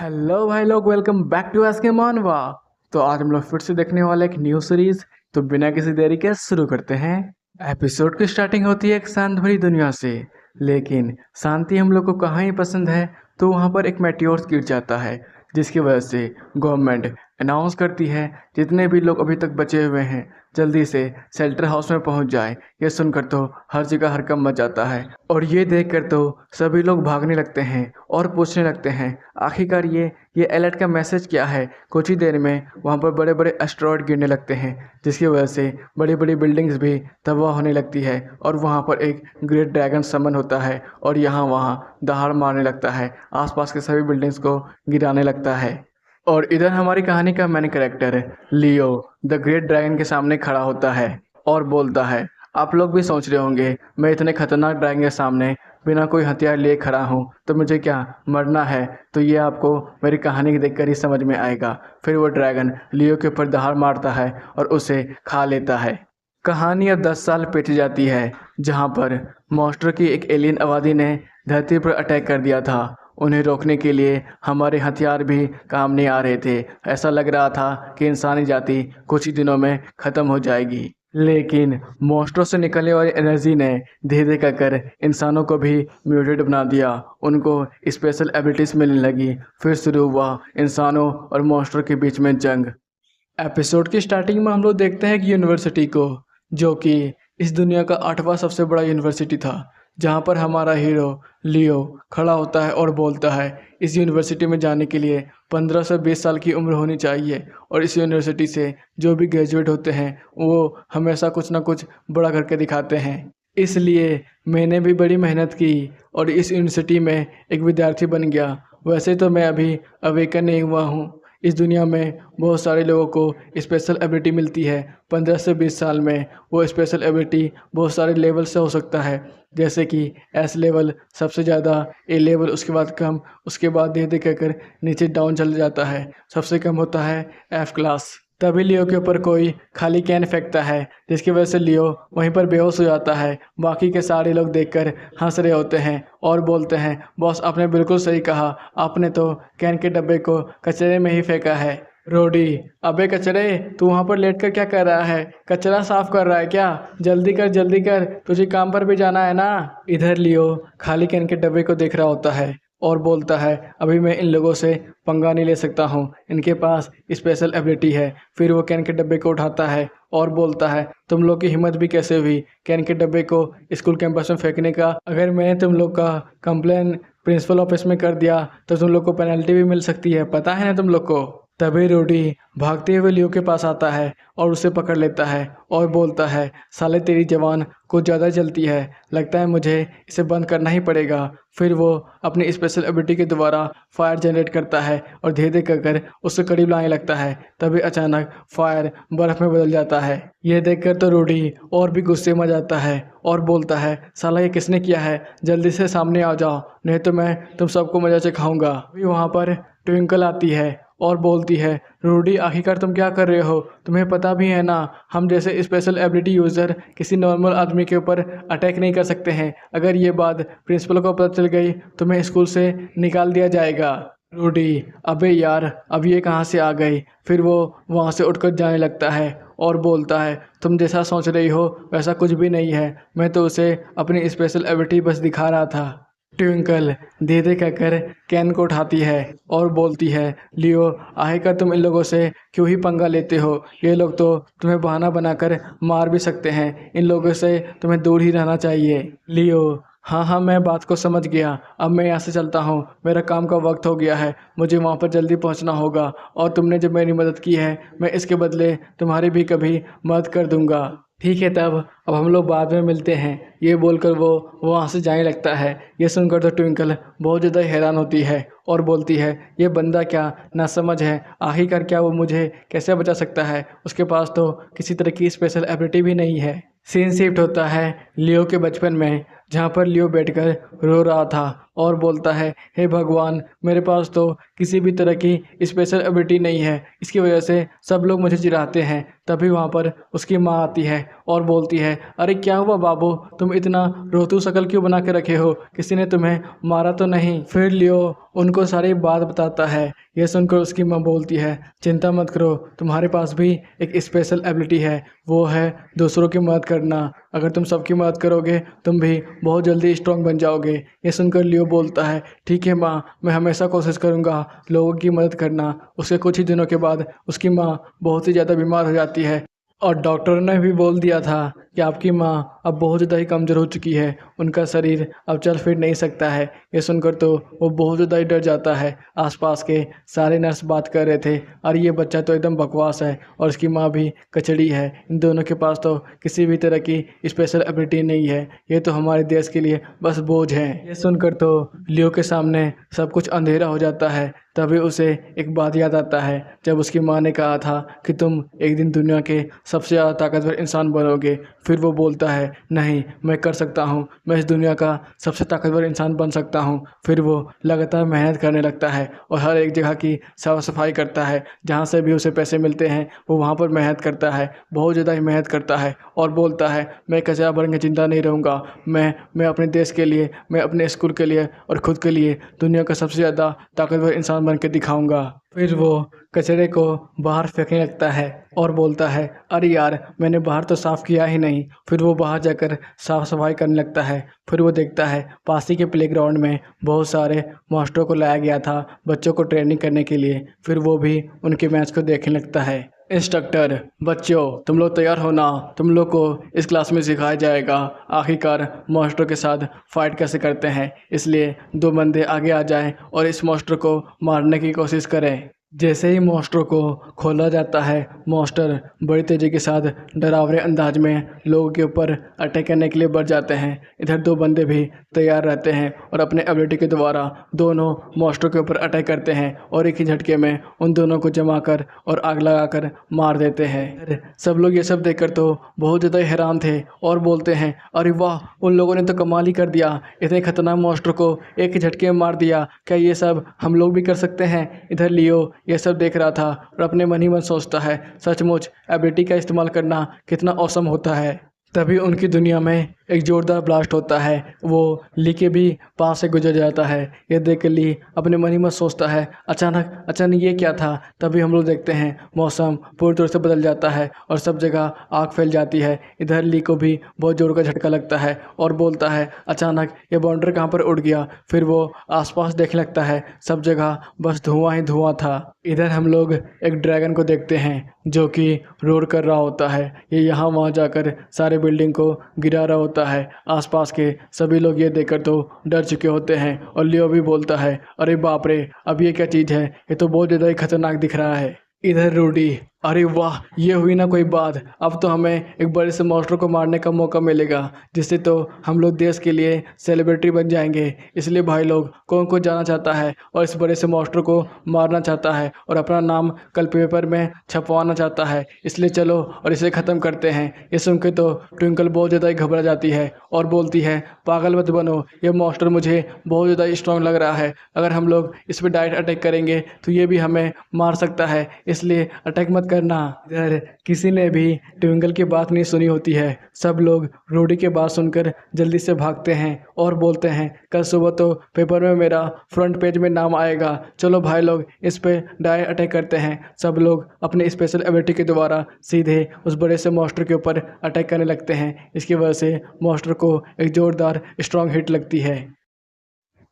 Hello भाई लोग, welcome back to S के मानवा। तो आज हम लोग फिर से देखने वाले एक न्यू सीरीज। तो बिना किसी देरी के शुरू करते हैं। एपिसोड की स्टार्टिंग होती है एक शांत भरी दुनिया से, लेकिन शांति हम लोग को कहाँ ही पसंद है। तो वहाँ पर एक मेटियोर गिर जाता है, जिसकी वजह से गवर्नमेंट अनाउंस करती है जितने भी लोग अभी तक बचे हुए हैं जल्दी से शेल्टर हाउस में पहुंच जाए। ये सुनकर तो हर जगह हड़कंप मच जाता है, और ये देखकर तो सभी लोग भागने लगते हैं और पूछने लगते हैं आखिरकार ये अलर्ट का मैसेज क्या है। कुछ ही देर में वहाँ पर बड़े बड़े एस्टेरॉयड गिरने लगते हैं, जिसकी वजह से बड़ी बड़ी बिल्डिंग्स भी तबाह होने लगती है, और वहाँ पर एक ग्रेट ड्रैगन समन होता है और यहाँ वहाँ दहाड़ मारने लगता है, आसपास के सभी बिल्डिंग्स को गिराने लगता है। और इधर हमारी कहानी का main character Leo the great dragon के सामने खड़ा होता है और बोलता है, आप लोग भी सोच रहे होंगे मैं इतने खतरनाक ड्रैगन के सामने बिना कोई हथियार लिए खड़ा हूँ तो मुझे क्या मरना है। तो ये आपको मेरी कहानी देखकर ही समझ में आएगा। फिर वो ड्रैगन लियो के ऊपर दहाड़ मारता है और उसे खा लेता है। कहानी अब 10 साल पीछे जाती है, जहाँ पर मॉन्स्टर की एक एलियन आबादी ने धरती पर अटैक कर दिया था। उन्हें रोकने के लिए हमारे हथियार भी काम नहीं आ रहे थे। ऐसा लग रहा था कि इंसानी जाति कुछ ही दिनों में ख़त्म हो जाएगी, लेकिन मॉन्स्टरों से निकलने वाली एनर्जी ने धीरे कर इंसानों को भी म्यूटेट बना दिया। उनको स्पेशल एबिलिटीज़ मिलने लगी। फिर शुरू हुआ इंसानों और मॉन्स्टरों के बीच में जंग। एपिसोड की स्टार्टिंग में हम लोग देखते हैं कि यूनिवर्सिटी को, जो कि इस दुनिया का 8वां सबसे बड़ा यूनिवर्सिटी था, जहाँ पर हमारा हीरो लियो खड़ा होता है और बोलता है इस यूनिवर्सिटी में जाने के लिए 15 से 20 साल की उम्र होनी चाहिए, और इस यूनिवर्सिटी से जो भी ग्रेजुएट होते हैं वो हमेशा कुछ ना कुछ बड़ा करके दिखाते हैं। इसलिए मैंने भी बड़ी मेहनत की और इस यूनिवर्सिटी में एक विद्यार्थी बन गया। वैसे तो मैं अभी अवेकन नहीं हुआ हूँ। इस दुनिया में बहुत सारे लोगों को स्पेशल एबिलिटी मिलती है। 15 से 20 साल में वो स्पेशल एबिलिटी बहुत सारे लेवल से हो सकता है, जैसे कि एस लेवल सबसे ज़्यादा, ए लेवल उसके बाद कम, उसके बाद धीरे धीरे कर नीचे डाउन चल जाता है, सबसे कम होता है एफ क्लास। तभी लियो के ऊपर कोई खाली कैन फेंकता है, जिसकी वजह से लियो वहीं पर बेहोश हो जाता है। बाकी के सारे लोग देखकर हंस रहे होते हैं और बोलते हैं बॉस आपने बिल्कुल सही कहा, आपने तो कैन के डब्बे को कचरे में ही फेंका है। रोडी, अबे कचरे, तू वहाँ पर लेटकर क्या कर रहा है? कचरा साफ कर रहा है क्या? जल्दी कर, तुझे काम पर भी जाना है ना। इधर लियो खाली कैन के डब्बे को देख रहा होता है और बोलता है अभी मैं इन लोगों से पंगा नहीं ले सकता हूँ, इनके पास स्पेशल एबिलिटी है। फिर वो कैन के डब्बे को उठाता है और बोलता है तुम लोग की हिम्मत भी कैसे हुई कैन के डब्बे को स्कूल कैंपस में फेंकने का? अगर मैंने तुम लोग का कंप्लेन प्रिंसिपल ऑफिस में कर दिया तो तुम लोग को पेनल्टी भी मिल सकती है, पता है ना तुम लोग को। तभी रोडी भागते हुए लियो के पास आता है और उसे पकड़ लेता है और बोलता है साले तेरी जवान कुछ ज़्यादा जलती है, लगता है मुझे इसे बंद करना ही पड़ेगा। फिर वो अपनी स्पेशल एबिलिटी के द्वारा फायर जनरेट करता है और धीरे धीरे कर उससे करीब लाने लगता है। तभी अचानक फायर बर्फ़ में बदल जाता है। यह देखकर तो रूडी और भी गुस्से में जाता है और बोलता है साला ये किसने किया है, जल्दी से सामने आ जाओ नहीं तो मैं तुम सबको मजा चखाऊंगा। अभी वहाँ पर ट्विंकल आती है और बोलती है रूडी आखिरकार तुम क्या कर रहे हो? तुम्हें पता भी है ना हम जैसे स्पेशल एबिलिटी यूज़र किसी नॉर्मल आदमी के ऊपर अटैक नहीं कर सकते हैं। अगर ये बात प्रिंसिपल को पता चल गई तो मैं स्कूल से निकाल दिया जाएगा। रूडी, अबे यार अब ये कहाँ से आ गई? फिर वो वहाँ से उठकर जाने लगता है और बोलता है तुम जैसा सोच रही हो वैसा कुछ भी नहीं है, मैं तो उसे अपनी स्पेशल एबिलिटी बस दिखा रहा था। ट्विंकल धीरे कहकर कैन को उठाती है और बोलती है लियो आखिरकार तुम इन लोगों से क्यों ही पंगा लेते हो? ये लोग तो तुम्हें बहाना बनाकर मार भी सकते हैं, इन लोगों से तुम्हें दूर ही रहना चाहिए। लियो, हाँ मैं बात को समझ गया, अब मैं यहाँ से चलता हूँ, मेरा काम का वक्त हो गया है, मुझे वहाँ पर जल्दी पहुँचना होगा, और तुमने जब मेरी मदद की है मैं इसके बदले तुम्हारी भी कभी मदद कर दूँगा। ठीक है तब अब हम लोग बाद में मिलते हैं। ये बोलकर वो वहाँ से जाने लगता है। ये सुनकर तो ट्विंकल बहुत ज़्यादा हैरान होती है और बोलती है ये बंदा क्या ना समझ है, आखिरकार क्या वो मुझे कैसे बचा सकता है? उसके पास तो किसी तरह की स्पेशल एबिलिटी भी नहीं है। सीन शिफ्ट होता है लियो के बचपन में, जहाँ पर लियो बैठकर रो रहा था और बोलता है, हे भगवान, मेरे पास तो किसी भी तरह की स्पेशल एबिलिटी नहीं है, इसकी वजह से सब लोग मुझे चिढ़ाते हैं। तभी वहाँ पर उसकी माँ आती है और बोलती है, अरे क्या हुआ बाबू, तुम इतना रोतू शकल क्यों बना के रखे हो, किसी ने तुम्हें मारा तो नहीं? फिर लियो उनको सारी बात बताता है। यह सुनकर उसकी माँ बोलती है, चिंता मत करो, तुम्हारे पास भी एक स्पेशल एबिलिटी है, वो है दूसरों की मदद करना। अगर तुम सबकी मदद करोगे तुम भी बहुत जल्दी स्ट्रांग बन जाओगे। ये सुनकर लियो बोलता है, ठीक है माँ, मैं हमेशा कोशिश करूँगा लोगों की मदद करना। उसके कुछ ही दिनों के बाद उसकी माँ बहुत ही ज़्यादा बीमार हो जाती है और डॉक्टर ने भी बोल दिया था कि आपकी माँ अब बहुत ज़्यादा ही कमज़ोर हो चुकी है, उनका शरीर अब चल फिर नहीं सकता है। ये सुनकर तो वो बहुत ज़्यादा ही डर जाता है। आसपास के सारे नर्स बात कर रहे थे, और ये बच्चा तो एकदम बकवास है और उसकी माँ भी कचड़ी है, इन दोनों के पास तो किसी भी तरह की स्पेशल एबिलिटी नहीं है, ये तो हमारे देश के लिए बस बोझ है। ये सुनकर तो लियो के सामने सब कुछ अंधेरा हो जाता है। तभी उसे एक बात याद आता है, जब उसकी माँ ने कहा था कि तुम एक दिन दुनिया के सबसे ज़्यादा ताकतवर इंसान बनोगे। फिर वो बोलता है, नहीं, मैं कर सकता हूँ, मैं इस दुनिया का सबसे ताकतवर इंसान बन सकता हूँ। फिर वो लगातार मेहनत करने लगता है और हर एक जगह की साफ़ सफाई करता है, जहाँ से भी उसे पैसे मिलते हैं वो वहाँ पर मेहनत करता है, बहुत ज़्यादा ही मेहनत करता है और बोलता है, मैं कचरा बन के जिंदा नहीं रहूँगा, मैं अपने देश के लिए, मैं अपने स्कूल के लिए और खुद के लिए दुनिया का सबसे ज़्यादा ताकतवर इंसान बन के दिखाऊँगा। फिर वो कचरे को बाहर फेंकने लगता है और बोलता है, अरे यार, मैंने बाहर तो साफ़ किया ही नहीं। फिर वो बाहर जाकर साफ़ सफाई करने लगता है। फिर वो देखता है पास ही के प्लेग्राउंड में बहुत सारे मास्टरों को लाया गया था बच्चों को ट्रेनिंग करने के लिए। फिर वो भी उनके मैच को देखने लगता है। इंस्ट्रक्टर, बच्चों तुम लोग तैयार हो ना, तुम लोग को इस क्लास में सिखाया जाएगा आखिरकार मॉन्स्टर के साथ फाइट कैसे करते हैं। इसलिए दो बंदे आगे आ जाएं और इस मॉन्स्टर को मारने की कोशिश करें। जैसे ही मॉन्स्टर को खोला जाता है, मॉन्स्टर बड़ी तेज़ी के साथ डरावने अंदाज में लोगों के ऊपर अटैक करने के लिए बढ़ जाते हैं। इधर दो बंदे भी तैयार रहते हैं और अपने एबिलिटी के द्वारा दोनों मॉन्स्टर के ऊपर अटैक करते हैं और एक ही झटके में उन दोनों को जमा कर और आग लगाकर मार देते हैं। सब लोग ये सब देखकर तो बहुत ज़्यादा हैरान थे और बोलते हैं, अरे वाह, उन लोगों ने तो कमाल ही कर दिया, इतने खतरनाक मॉन्स्टर को एक ही झटके में मार दिया, क्या ये सब हम लोग भी कर सकते हैं? इधर लियो ये सब देख रहा था और अपने मन ही मन सोचता है, सचमुच एबिलिटी का इस्तेमाल करना कितना औसम होता है। तभी उनकी दुनिया में एक ज़ोरदार ब्लास्ट होता है, वो ली के भी पास से गुजर जाता है। ये देख कर ली अपने मन ही मन सोचता है, अचानक ये क्या था? तभी हम लोग देखते हैं मौसम पूरी तरह से बदल जाता है और सब जगह आग फैल जाती है। इधर ली को भी बहुत ज़ोर का झटका लगता है और बोलता है, अचानक ये बाउंड्री कहाँ पर उड़ गया? फिर वो आसपास देखने लगता है, सब जगह बस धुआं ही धुआं था। इधर हम लोग एक ड्रैगन को देखते हैं जो कि रोर कर रहा होता है। ये यहाँ वहाँ जाकर सारे बिल्डिंग को गिरा रहा होता है। आसपास के सभी लोग ये देखकर तो डर चुके होते हैं और लियो भी बोलता है, अरे बाप रे, अब ये क्या चीज़ है? ये तो बहुत ज़्यादा ही खतरनाक दिख रहा है। इधर रूडी, अरे वाह, ये हुई ना कोई बात, अब तो हमें एक बड़े से मॉन्स्टर को मारने का मौका मिलेगा, जिससे तो हम लोग देश के लिए सेलिब्रिटी बन जाएंगे। इसलिए भाई लोग, कौन कौन जाना चाहता है और इस बड़े से मॉन्स्टर को मारना चाहता है और अपना नाम कल पेपर में छपवाना चाहता है? इसलिए चलो और इसे ख़त्म करते हैं। ये सुन के तो ट्विंकल बहुत ज़्यादा ही घबरा जाती है और बोलती है, पागल मत बनो, ये मॉन्स्टर मुझे बहुत ज़्यादा स्ट्रॉन्ग लग रहा है, अगर हम लोग इस पर डायरेक्ट अटैक करेंगे तो ये भी हमें मार सकता है, इसलिए अटैक मत करना। इधर किसी ने भी ट्विंकल की बात नहीं सुनी होती है। सब लोग रूडी की बात सुनकर जल्दी से भागते हैं और बोलते हैं, कल सुबह तो पेपर में मेरा फ्रंट पेज में नाम आएगा, चलो भाई लोग इस पे डायरेक्ट अटैक करते हैं। सब लोग अपने स्पेशल एबिलिटी के द्वारा सीधे उस बड़े से मॉन्स्टर के ऊपर अटैक करने लगते हैं। इसकी वजह से मॉन्स्टर को एक जोरदार स्ट्रॉन्ग हिट लगती है।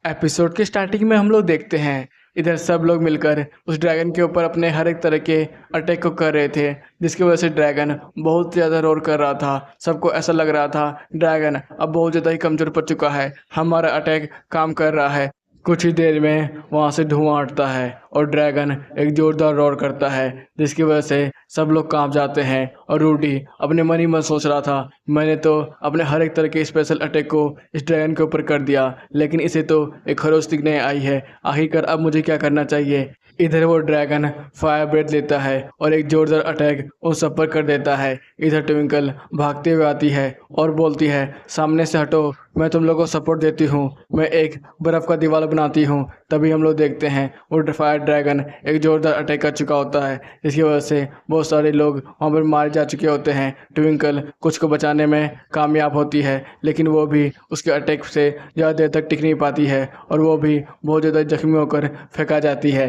एपिसोड के स्टार्टिंग में हम लोग देखते हैं इधर सब लोग मिलकर उस ड्रैगन के ऊपर अपने हर एक तरह के अटैक को कर रहे थे, जिसकी वजह से ड्रैगन बहुत ज़्यादा रोर कर रहा था। सबको ऐसा लग रहा था ड्रैगन अब बहुत ज़्यादा ही कमज़ोर पड़ चुका है, हमारा अटैक काम कर रहा है। कुछ ही देर में वहाँ से धुआं उठता है और ड्रैगन एक जोरदार रोर करता है, जिसकी वजह से सब लोग कांप जाते हैं। और रूडी अपने मन ही मन सोच रहा था, मैंने तो अपने हर एक तरह के स्पेशल अटैक को इस ड्रैगन के ऊपर कर दिया, लेकिन इसे तो एक खरोच दिखने आई है, आखिरकार अब मुझे क्या करना चाहिए? इधर वो ड्रैगन फायर ब्रेथ लेता है और एक जोरदार अटैक उन सब पर कर देता है। इधर ट्विंकल भागते हुए आती है और बोलती है, सामने से हटो, मैं तुम लोगों को सपोर्ट देती हूँ, मैं एक बर्फ़ का दीवार बनाती हूँ। तभी हम लोग देखते हैं वो फायर ड्रैगन एक जोरदार अटैक कर चुका होता है, जिसकी वजह से बहुत सारे लोग वहाँ पर मारे जा चुके होते हैं। ट्विंकल कुछ को बचाने में कामयाब होती है, लेकिन वो भी उसके अटैक से ज़्यादा देर तक टिक नहीं पाती है और वो भी बहुत ज़्यादा जख्मी होकर फेंका जाती है।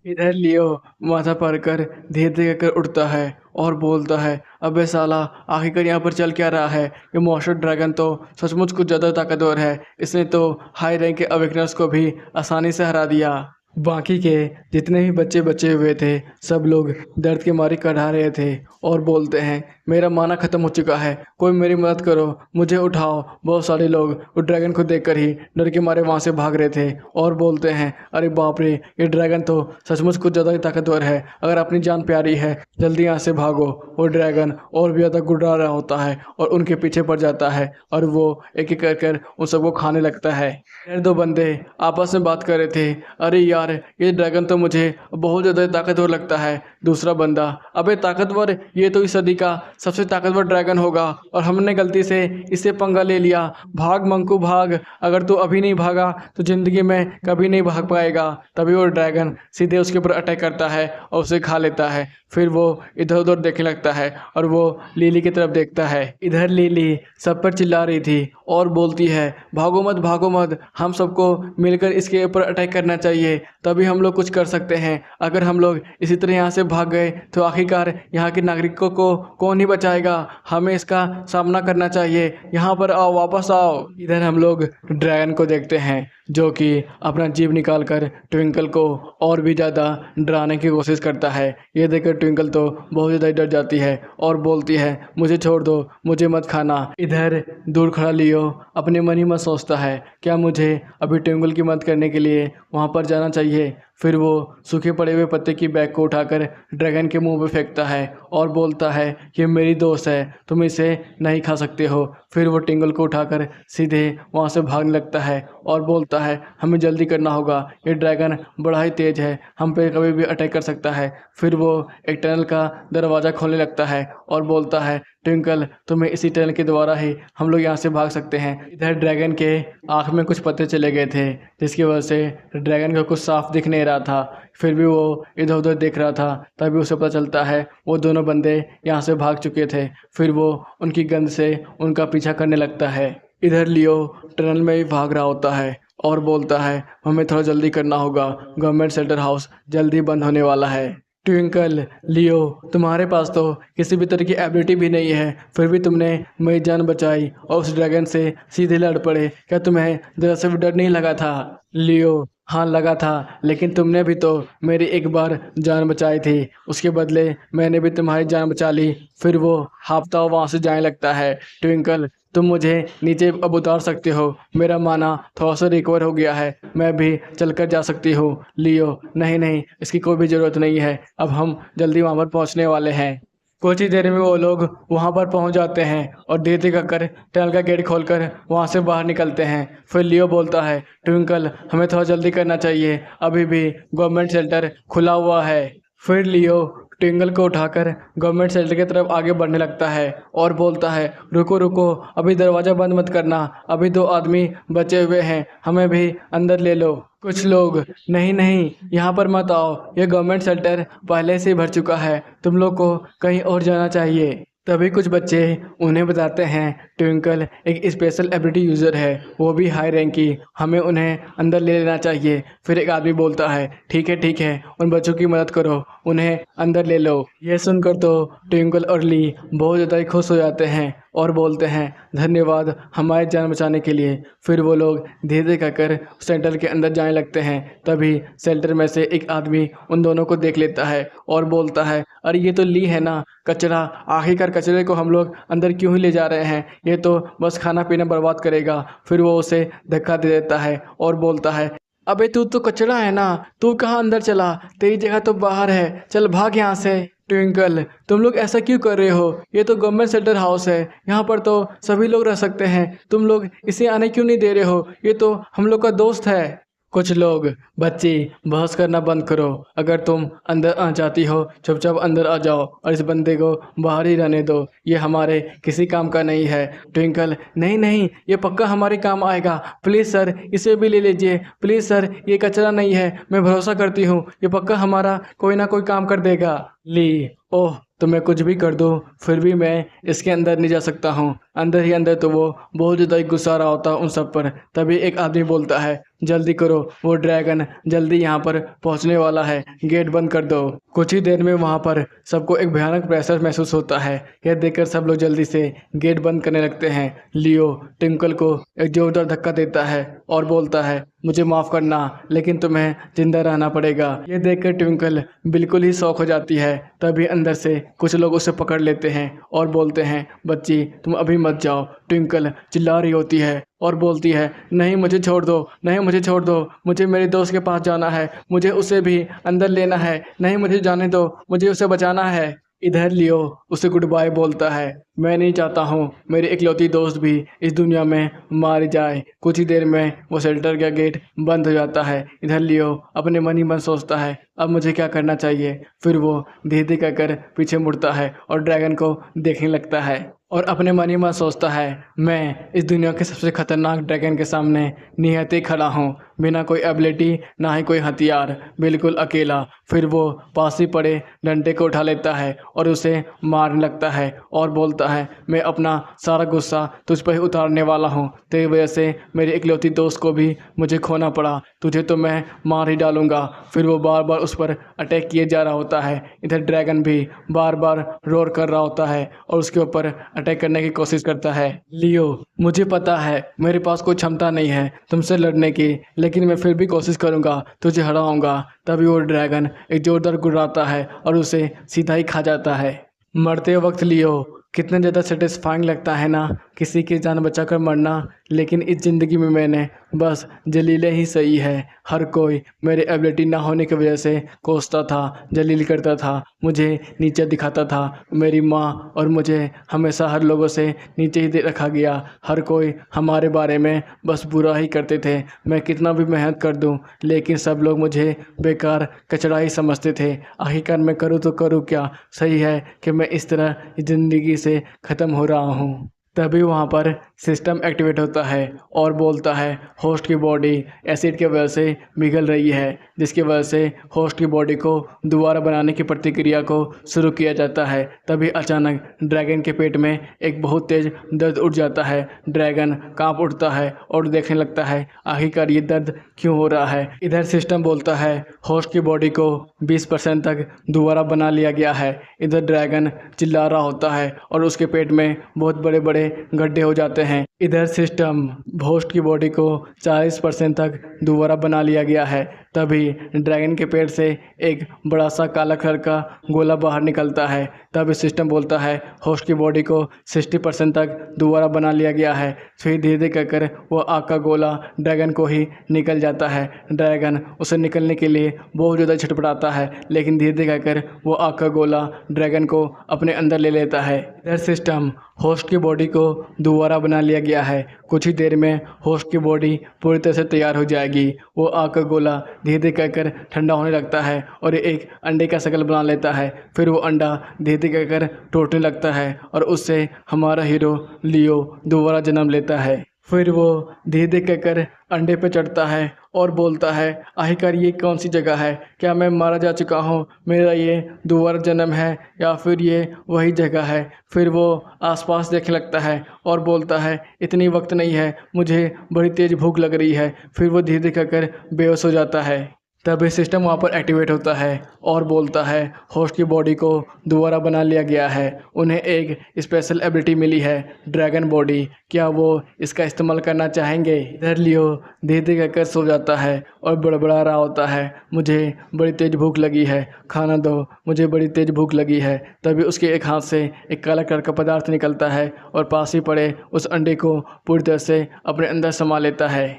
इधर लियो माथा पर कर धीरे धीरे कर उठता है और बोलता है, अबे साला, आखिरकार यहाँ पर चल क्या रहा है? ये मॉन्स्टर ड्रैगन तो सचमुच कुछ ज़्यादा ताकतवर है। इसने तो हाई रैंक के अवेकनर्स को भी आसानी से हरा दिया। बाकी के जितने भी बच्चे बचे हुए थे, सब लोग दर्द के मारे कढ़ा रहे थे और बोलते हैं, मेरा माना ख़त्म हो चुका है, कोई मेरी मदद करो, मुझे उठाओ। बहुत सारे लोग उस ड्रैगन को देखकर ही डर के मारे वहाँ से भाग रहे थे और बोलते हैं, अरे बाप रे, ये ड्रैगन तो सचमुच कुछ ज़्यादा ही ताकतवर है, अगर अपनी जान प्यारी है जल्दी यहाँ से भागो। वो ड्रैगन और भी ज़्यादा गुर्रा रहा होता है और उनके पीछे पड़ जाता है और वो एक एक कर उन सबको खाने लगता है। फिर दो बंदे आपस में बात कर रहे थे, अरे यार, ये ड्रैगन तो मुझे बहुत ज़्यादा ताकतवर लगता है। दूसरा बंदा, अबे ताकतवर, ये तो इस सदी का सबसे ताकतवर ड्रैगन होगा और हमने गलती से इससे पंगा ले लिया। भाग मंकू भाग, अगर तू अभी नहीं भागा तो ज़िंदगी में कभी नहीं भाग पाएगा। तभी वो ड्रैगन सीधे उसके ऊपर अटैक करता है और उसे खा लेता है। फिर वो इधर उधर देखने लगता है और वो लिली की तरफ देखता है। इधर लिली सब पर चिल्ला रही थी और बोलती है, भागो मत, हम सबको मिलकर इसके ऊपर अटैक करना चाहिए, तभी हम लोग कुछ कर सकते हैं। अगर हम लोग इसी तरह यहाँ से भाग गए तो आखिरकार यहाँ के नागरिकों को कौन ही बचाएगा? हमें इसका सामना करना चाहिए। यहाँ पर आओ, वापस आओ। इधर हम लोग ड्रैगन को देखते हैं जो कि अपना जीभ निकाल कर ट्विंकल को और भी ज़्यादा डराने की कोशिश करता है। ये देखकर ट्विंकल तो बहुत ज़्यादा डर जाती है और बोलती है, मुझे छोड़ दो, मुझे मत खाना। इधर दूर खड़ा लियो अपने मन ही मन सोचता है, क्या मुझे अभी ट्विंकल की मदद करने के लिए वहाँ पर जाना चाहिए? फिर वो सूखे पड़े हुए पत्ते की बैग को उठाकर ड्रैगन के मुंह पे फेंकता है और बोलता है, ये मेरी दोस्त है, तुम इसे नहीं खा सकते हो। फिर वो टिंगल को उठाकर सीधे वहाँ से भागने लगता है और बोलता है, हमें जल्दी करना होगा, ये ड्रैगन बड़ा ही तेज़ है, हम पे कभी भी अटैक कर सकता है। फिर वो एक टनल का दरवाज़ा खोलने लगता है और बोलता है, ट्विंकल, तुम्हें इसी टनल के द्वारा ही हम लोग यहाँ से भाग सकते हैं। इधर ड्रैगन के आँख में कुछ पत्ते चले गए थे, जिसकी वजह से ड्रैगन को कुछ साफ दिख नहीं रहा था। फिर भी वो इधर उधर देख रहा था। तभी उसे पता चलता है वो दोनों बंदे यहाँ से भाग चुके थे। फिर वो उनकी गंध से उनका पीछा करने लगता है। इधर लियो टनल में ही भाग रहा होता है और बोलता है, हमें थोड़ा जल्दी करना होगा, गवर्नमेंट शेल्टर हाउस जल्दी बंद होने वाला है। ट्विंकल, लियो, तुम्हारे पास तो किसी भी तरह की एबिलिटी भी नहीं है, फिर भी तुमने मेरी जान बचाई और उस ड्रैगन से सीधे लड़ पड़े। क्या तुम्हें ज़रा से भी डर नहीं लगा था? लियो, हाँ लगा था, लेकिन तुमने भी तो मेरी एक बार जान बचाई थी, उसके बदले मैंने भी तुम्हारी जान बचा ली। फिर वो हाँफता हुआ वहाँ से जाने लगता है। ट्विंकल, तुम मुझे नीचे अब उतार सकते हो, मेरा माना थोड़ा सा रिकवर हो गया है, मैं भी चलकर जा सकती हूँ। लियो, नहीं, इसकी कोई भी ज़रूरत नहीं है, अब हम जल्दी वहाँ पर पहुँचने वाले हैं। कुछ ही देर में वो लोग वहाँ पर पहुँच जाते हैं और धीरे धीरे कर टनल का गेट खोलकर वहाँ से बाहर निकलते हैं। फिर लियो बोलता है, ट्विंकल, हमें थोड़ा जल्दी करना चाहिए, अभी भी गवर्नमेंट शेल्टर खुला हुआ है। फिर लियो ट्विंकल को उठाकर गवर्नमेंट शेल्टर की तरफ आगे बढ़ने लगता है और बोलता है, रुको, अभी दरवाज़ा बंद मत करना, अभी दो आदमी बचे हुए हैं, हमें भी अंदर ले लो। कुछ लोग, नहीं, यहाँ पर मत आओ, ये गवर्नमेंट शेल्टर पहले से ही भर चुका है, तुम लोग को कहीं और जाना चाहिए। तभी कुछ बच्चे उन्हें बताते हैं, ट्विंकल एक स्पेशल एबिलिटी यूज़र है, वो भी हाई रैंक की, हमें उन्हें अंदर ले लेना चाहिए। फिर एक आदमी बोलता है, ठीक है, उन बच्चों की मदद करो, उन्हें अंदर ले लो। यह सुनकर तो ट्विंकल और ली बहुत ज़्यादा ही खुश हो जाते हैं और बोलते हैं, धन्यवाद हमारी जान बचाने के लिए। फिर वो लोग धीरे धीरे कहकर सेंटर के अंदर जाने लगते हैं। तभी सेंटर में से एक आदमी उन दोनों को देख लेता है और बोलता है, अरे ये तो ली है ना, कचरा, आखिरकार कचरे को हम लोग अंदर क्यों ही ले जा रहे हैं, ये तो बस खाना पीना बर्बाद करेगा। फिर वो उसे धक्का दे देता है और बोलता है, अबे तू तो कचरा है ना, तू कहाँ अंदर चला, तेरी जगह तो बाहर है, चल भाग यहाँ से। ट्विंकल, तुम लोग ऐसा क्यों कर रहे हो, ये तो गवर्नमेंट शेल्टर हाउस है, यहाँ पर तो सभी लोग रह सकते हैं, तुम लोग इसे आने क्यों नहीं दे रहे हो, ये तो हम लोग का दोस्त है। कुछ लोग, बच्ची बहस करना बंद करो। अगर तुम अंदर आ जाती हो चुपचाप अंदर आ जाओ और इस बंदे को बाहर ही रहने दो। ये हमारे किसी काम का नहीं है। ट्विंकल, नहीं नहीं, ये पक्का हमारे काम आएगा। प्लीज़ सर, इसे भी ले लीजिए। प्लीज़ सर, ये कचरा नहीं है, मैं भरोसा करती हूँ, ये पक्का हमारा कोई ना कोई काम कर देगा। ली, ओह, तो मैं कुछ भी कर दूँ फिर भी मैं इसके अंदर नहीं जा सकता हूँ। अंदर ही अंदर तो वो बहुत ज़्यादा ही गुस्सा रहा होता उन सब पर। तभी एक आदमी बोलता है, जल्दी करो, वो ड्रैगन जल्दी यहाँ पर पहुँचने वाला है, गेट बंद कर दो। कुछ ही देर में वहाँ पर सबको एक भयानक प्रेशर महसूस होता है। यह देखकर सब लोग जल्दी से गेट बंद करने लगते हैं। लियो ट्विंकल को एक जोरदार धक्का देता है और बोलता है, मुझे माफ़ करना, लेकिन तुम्हें जिंदा रहना पड़ेगा। ये देखकर ट्विंकल बिल्कुल ही शौक हो जाती है। तभी अंदर से कुछ लोग उसे पकड़ लेते हैं और बोलते हैं, बच्ची तुम अभी मत जाओ। ट्विंकल चिल्ला रही होती है और बोलती है, नहीं मुझे छोड़ दो, नहीं मुझे छोड़ दो, मुझे मेरे दोस्त के पास जाना है, मुझे उसे भी अंदर लेना है, नहीं मुझे जाने दो, मुझे उसे बचाना है। इधर लियो उसे गुड बाय बोलता है, मैं नहीं चाहता हूँ मेरी इकलौती दोस्त भी इस दुनिया में मारी जाए। कुछ ही देर में वो शेल्टर का गेट बंद हो जाता है। इधर लियो अपने मन ही मन सोचता है, अब मुझे क्या करना चाहिए। फिर वो धीरे धीरे कहकर पीछे मुड़ता है और ड्रैगन को देखने लगता है और अपने मन ही मन सोचता है, मैं इस दुनिया के सबसे खतरनाक ड्रैगन के सामने निहत्थे खड़ा हूँ, बिना कोई एबिलिटी ना ही कोई हथियार, बिल्कुल अकेला। फिर वो पास ही पड़े डंडे को उठा लेता है और उसे मारने लगता है और बोलता है, मैं अपना सारा गुस्सा तुझ पर ही उतारने वाला हूँ, तेरी वजह से मेरी इकलौती दोस्त को भी मुझे खोना पड़ा, तुझे तो मैं मार ही डालूंगा। फिर वो बार बार उस पर अटैक किए जा रहा होता है। इधर ड्रैगन भी बार बार रोर कर रहा होता है और उसके ऊपर अटैक करने की कोशिश करता है। लियो, मुझे पता है मेरे पास कोई क्षमता नहीं है तुमसे लड़ने की, लेकिन मैं फिर भी कोशिश करूंगा, तुझे हराऊंगा। तभी वो ड्रैगन एक जोरदार गुर्राता है और उसे सीधा ही खा जाता है। मरते वक्त लियो कितना ज़्यादा सेटिस्फाइंग लगता है ना, किसी की जान बचाकर मरना। लेकिन इस ज़िंदगी में मैंने बस जलीलें ही सही है। हर कोई मेरे एबिलिटी ना होने की वजह से कोसता था, जलील करता था, मुझे नीचे दिखाता था। मेरी माँ और मुझे हमेशा हर लोगों से नीचे ही रखा गया। हर कोई हमारे बारे में बस बुरा ही करते थे। मैं कितना भी मेहनत कर दूँ लेकिन सब लोग मुझे बेकार कचरा ही समझते थे। आखिरकार मैं करूँ तो करूँ क्या। सही है कि मैं इस तरह ज़िंदगी से ख़त्म हो रहा हूँ। तभी वहाँ पर सिस्टम एक्टिवेट होता है और बोलता है, होस्ट की बॉडी एसिड की वजह से पिघल रही है, जिसकी वजह से होस्ट की बॉडी को दोबारा बनाने की प्रक्रिया को शुरू किया जाता है। तभी अचानक ड्रैगन के पेट में एक बहुत तेज़ दर्द उठ जाता है। ड्रैगन कांप उठता है और देखने लगता है आखिरकार ये दर्द क्यों हो रहा है। इधर सिस्टम बोलता है, होस्ट की बॉडी को 20% तक दोबारा बना लिया गया है। इधर ड्रैगन चिल्ला रहा होता है और उसके पेट में बहुत बड़े बड़े गड्ढे हो जाते हैं। इधर सिस्टम होस्ट की बॉडी को 40% तक दोबारा बना लिया गया है। तभी ड्रैगन के पेट से एक बड़ा सा काला कलर का गोला बाहर निकलता है। तभी सिस्टम बोलता है, होस्ट की बॉडी को 60% तक दोबारा बना लिया गया है। फिर धीरे धीरे कहकर वो आग का गोला ड्रैगन को ही निकल जाता है। ड्रैगन उसे निकलने के लिए बहुत ज़्यादा छटपटाता है, लेकिन धीरे धीरे कहकर वो आग का गोला ड्रैगन को अपने अंदर ले लेता है। इधर सिस्टम होस्ट की बॉडी को दोबारा बना लिया गया है। कुछ ही देर में होस्ट की बॉडी पूरी तरह से तैयार हो जाएगी। वो आग का गोला धीरे धीरे कहकर ठंडा होने लगता है और एक अंडे का शक्ल बना लेता है। फिर वो अंडा धीरे धीरे कहकर टूटने लगता है और उससे हमारा हीरो लियो दोबारा जन्म लेता है। फिर वो धीरे धीरे कहकर अंडे पे चढ़ता है और बोलता है, आखिरकार ये कौन सी जगह है, क्या मैं मारा जा चुका हूँ, मेरा ये दोबारा जन्म है या फिर ये वही जगह है। फिर वो आसपास देखने लगता है और बोलता है, इतनी वक्त नहीं है, मुझे बड़ी तेज़ भूख लग रही है। फिर वो धीरे धीरे कहकर बेहोश हो जाता है। तभी सिस्टम वहाँ पर एक्टिवेट होता है और बोलता है, होस्ट की बॉडी को दोबारा बना लिया गया है। उन्हें एक स्पेशल एबिलिटी मिली है, ड्रैगन बॉडी, क्या वो इसका इस्तेमाल करना चाहेंगे। इधर लियो धीरे धीरे कहकर सो जाता है और बड़बड़ा रहा होता है, मुझे बड़ी तेज़ भूख लगी है, खाना दो, मुझे बड़ी तेज़ भूख लगी है। तभी उसके एक हाथ से एक काला कलर का पदार्थ निकलता है और पास ही पड़े उस अंडे को पूरी तरह से अपने अंदर समा लेता है।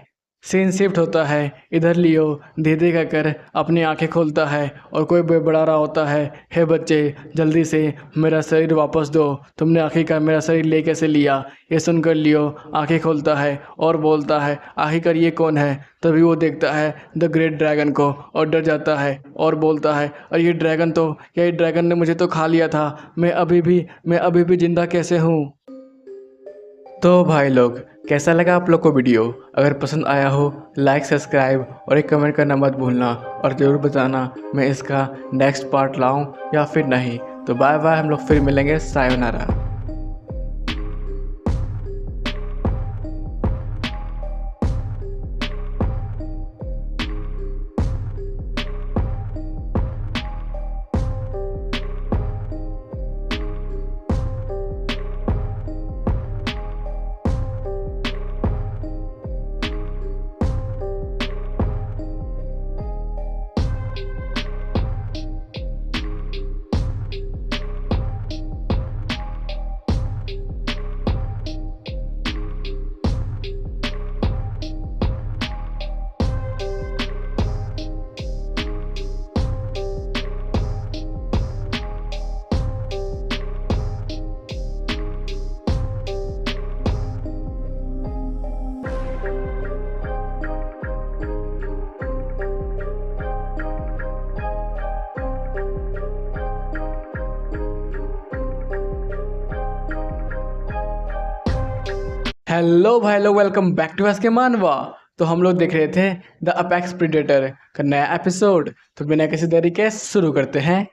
सीन शिफ्ट होता है। इधर लियो दीदी का कर अपनी आंखें खोलता है और कोई बड़ा रहा होता है, हे बच्चे जल्दी से मेरा शरीर वापस दो, तुमने आखिरकार मेरा शरीर ले कैसे लिया। ये सुनकर लियो आंखें खोलता है और बोलता है आखिरकार ये कौन है। तभी वो देखता है द ग्रेट ड्रैगन को और डर जाता है और बोलता है अरे ये ड्रैगन तो, क्या ये ड्रैगन ने मुझे तो खा लिया था, मैं अभी भी जिंदा कैसे हूँ। तो भाई लोग कैसा लगा आप लोग को वीडियो? अगर पसंद आया हो लाइक सब्सक्राइब और एक कमेंट करना मत भूलना और ज़रूर बताना मैं इसका नेक्स्ट पार्ट लाऊं या फिर नहीं। तो बाय बाय, हम लोग फिर मिलेंगे, सायोनारा। हेलो भाई लोग, वेलकम बैक टू के मानवा। तो हम लोग देख रहे थे द अपेक्स प्रेडेटर का नया एपिसोड। तो बिना किसी देरी के शुरू करते हैं।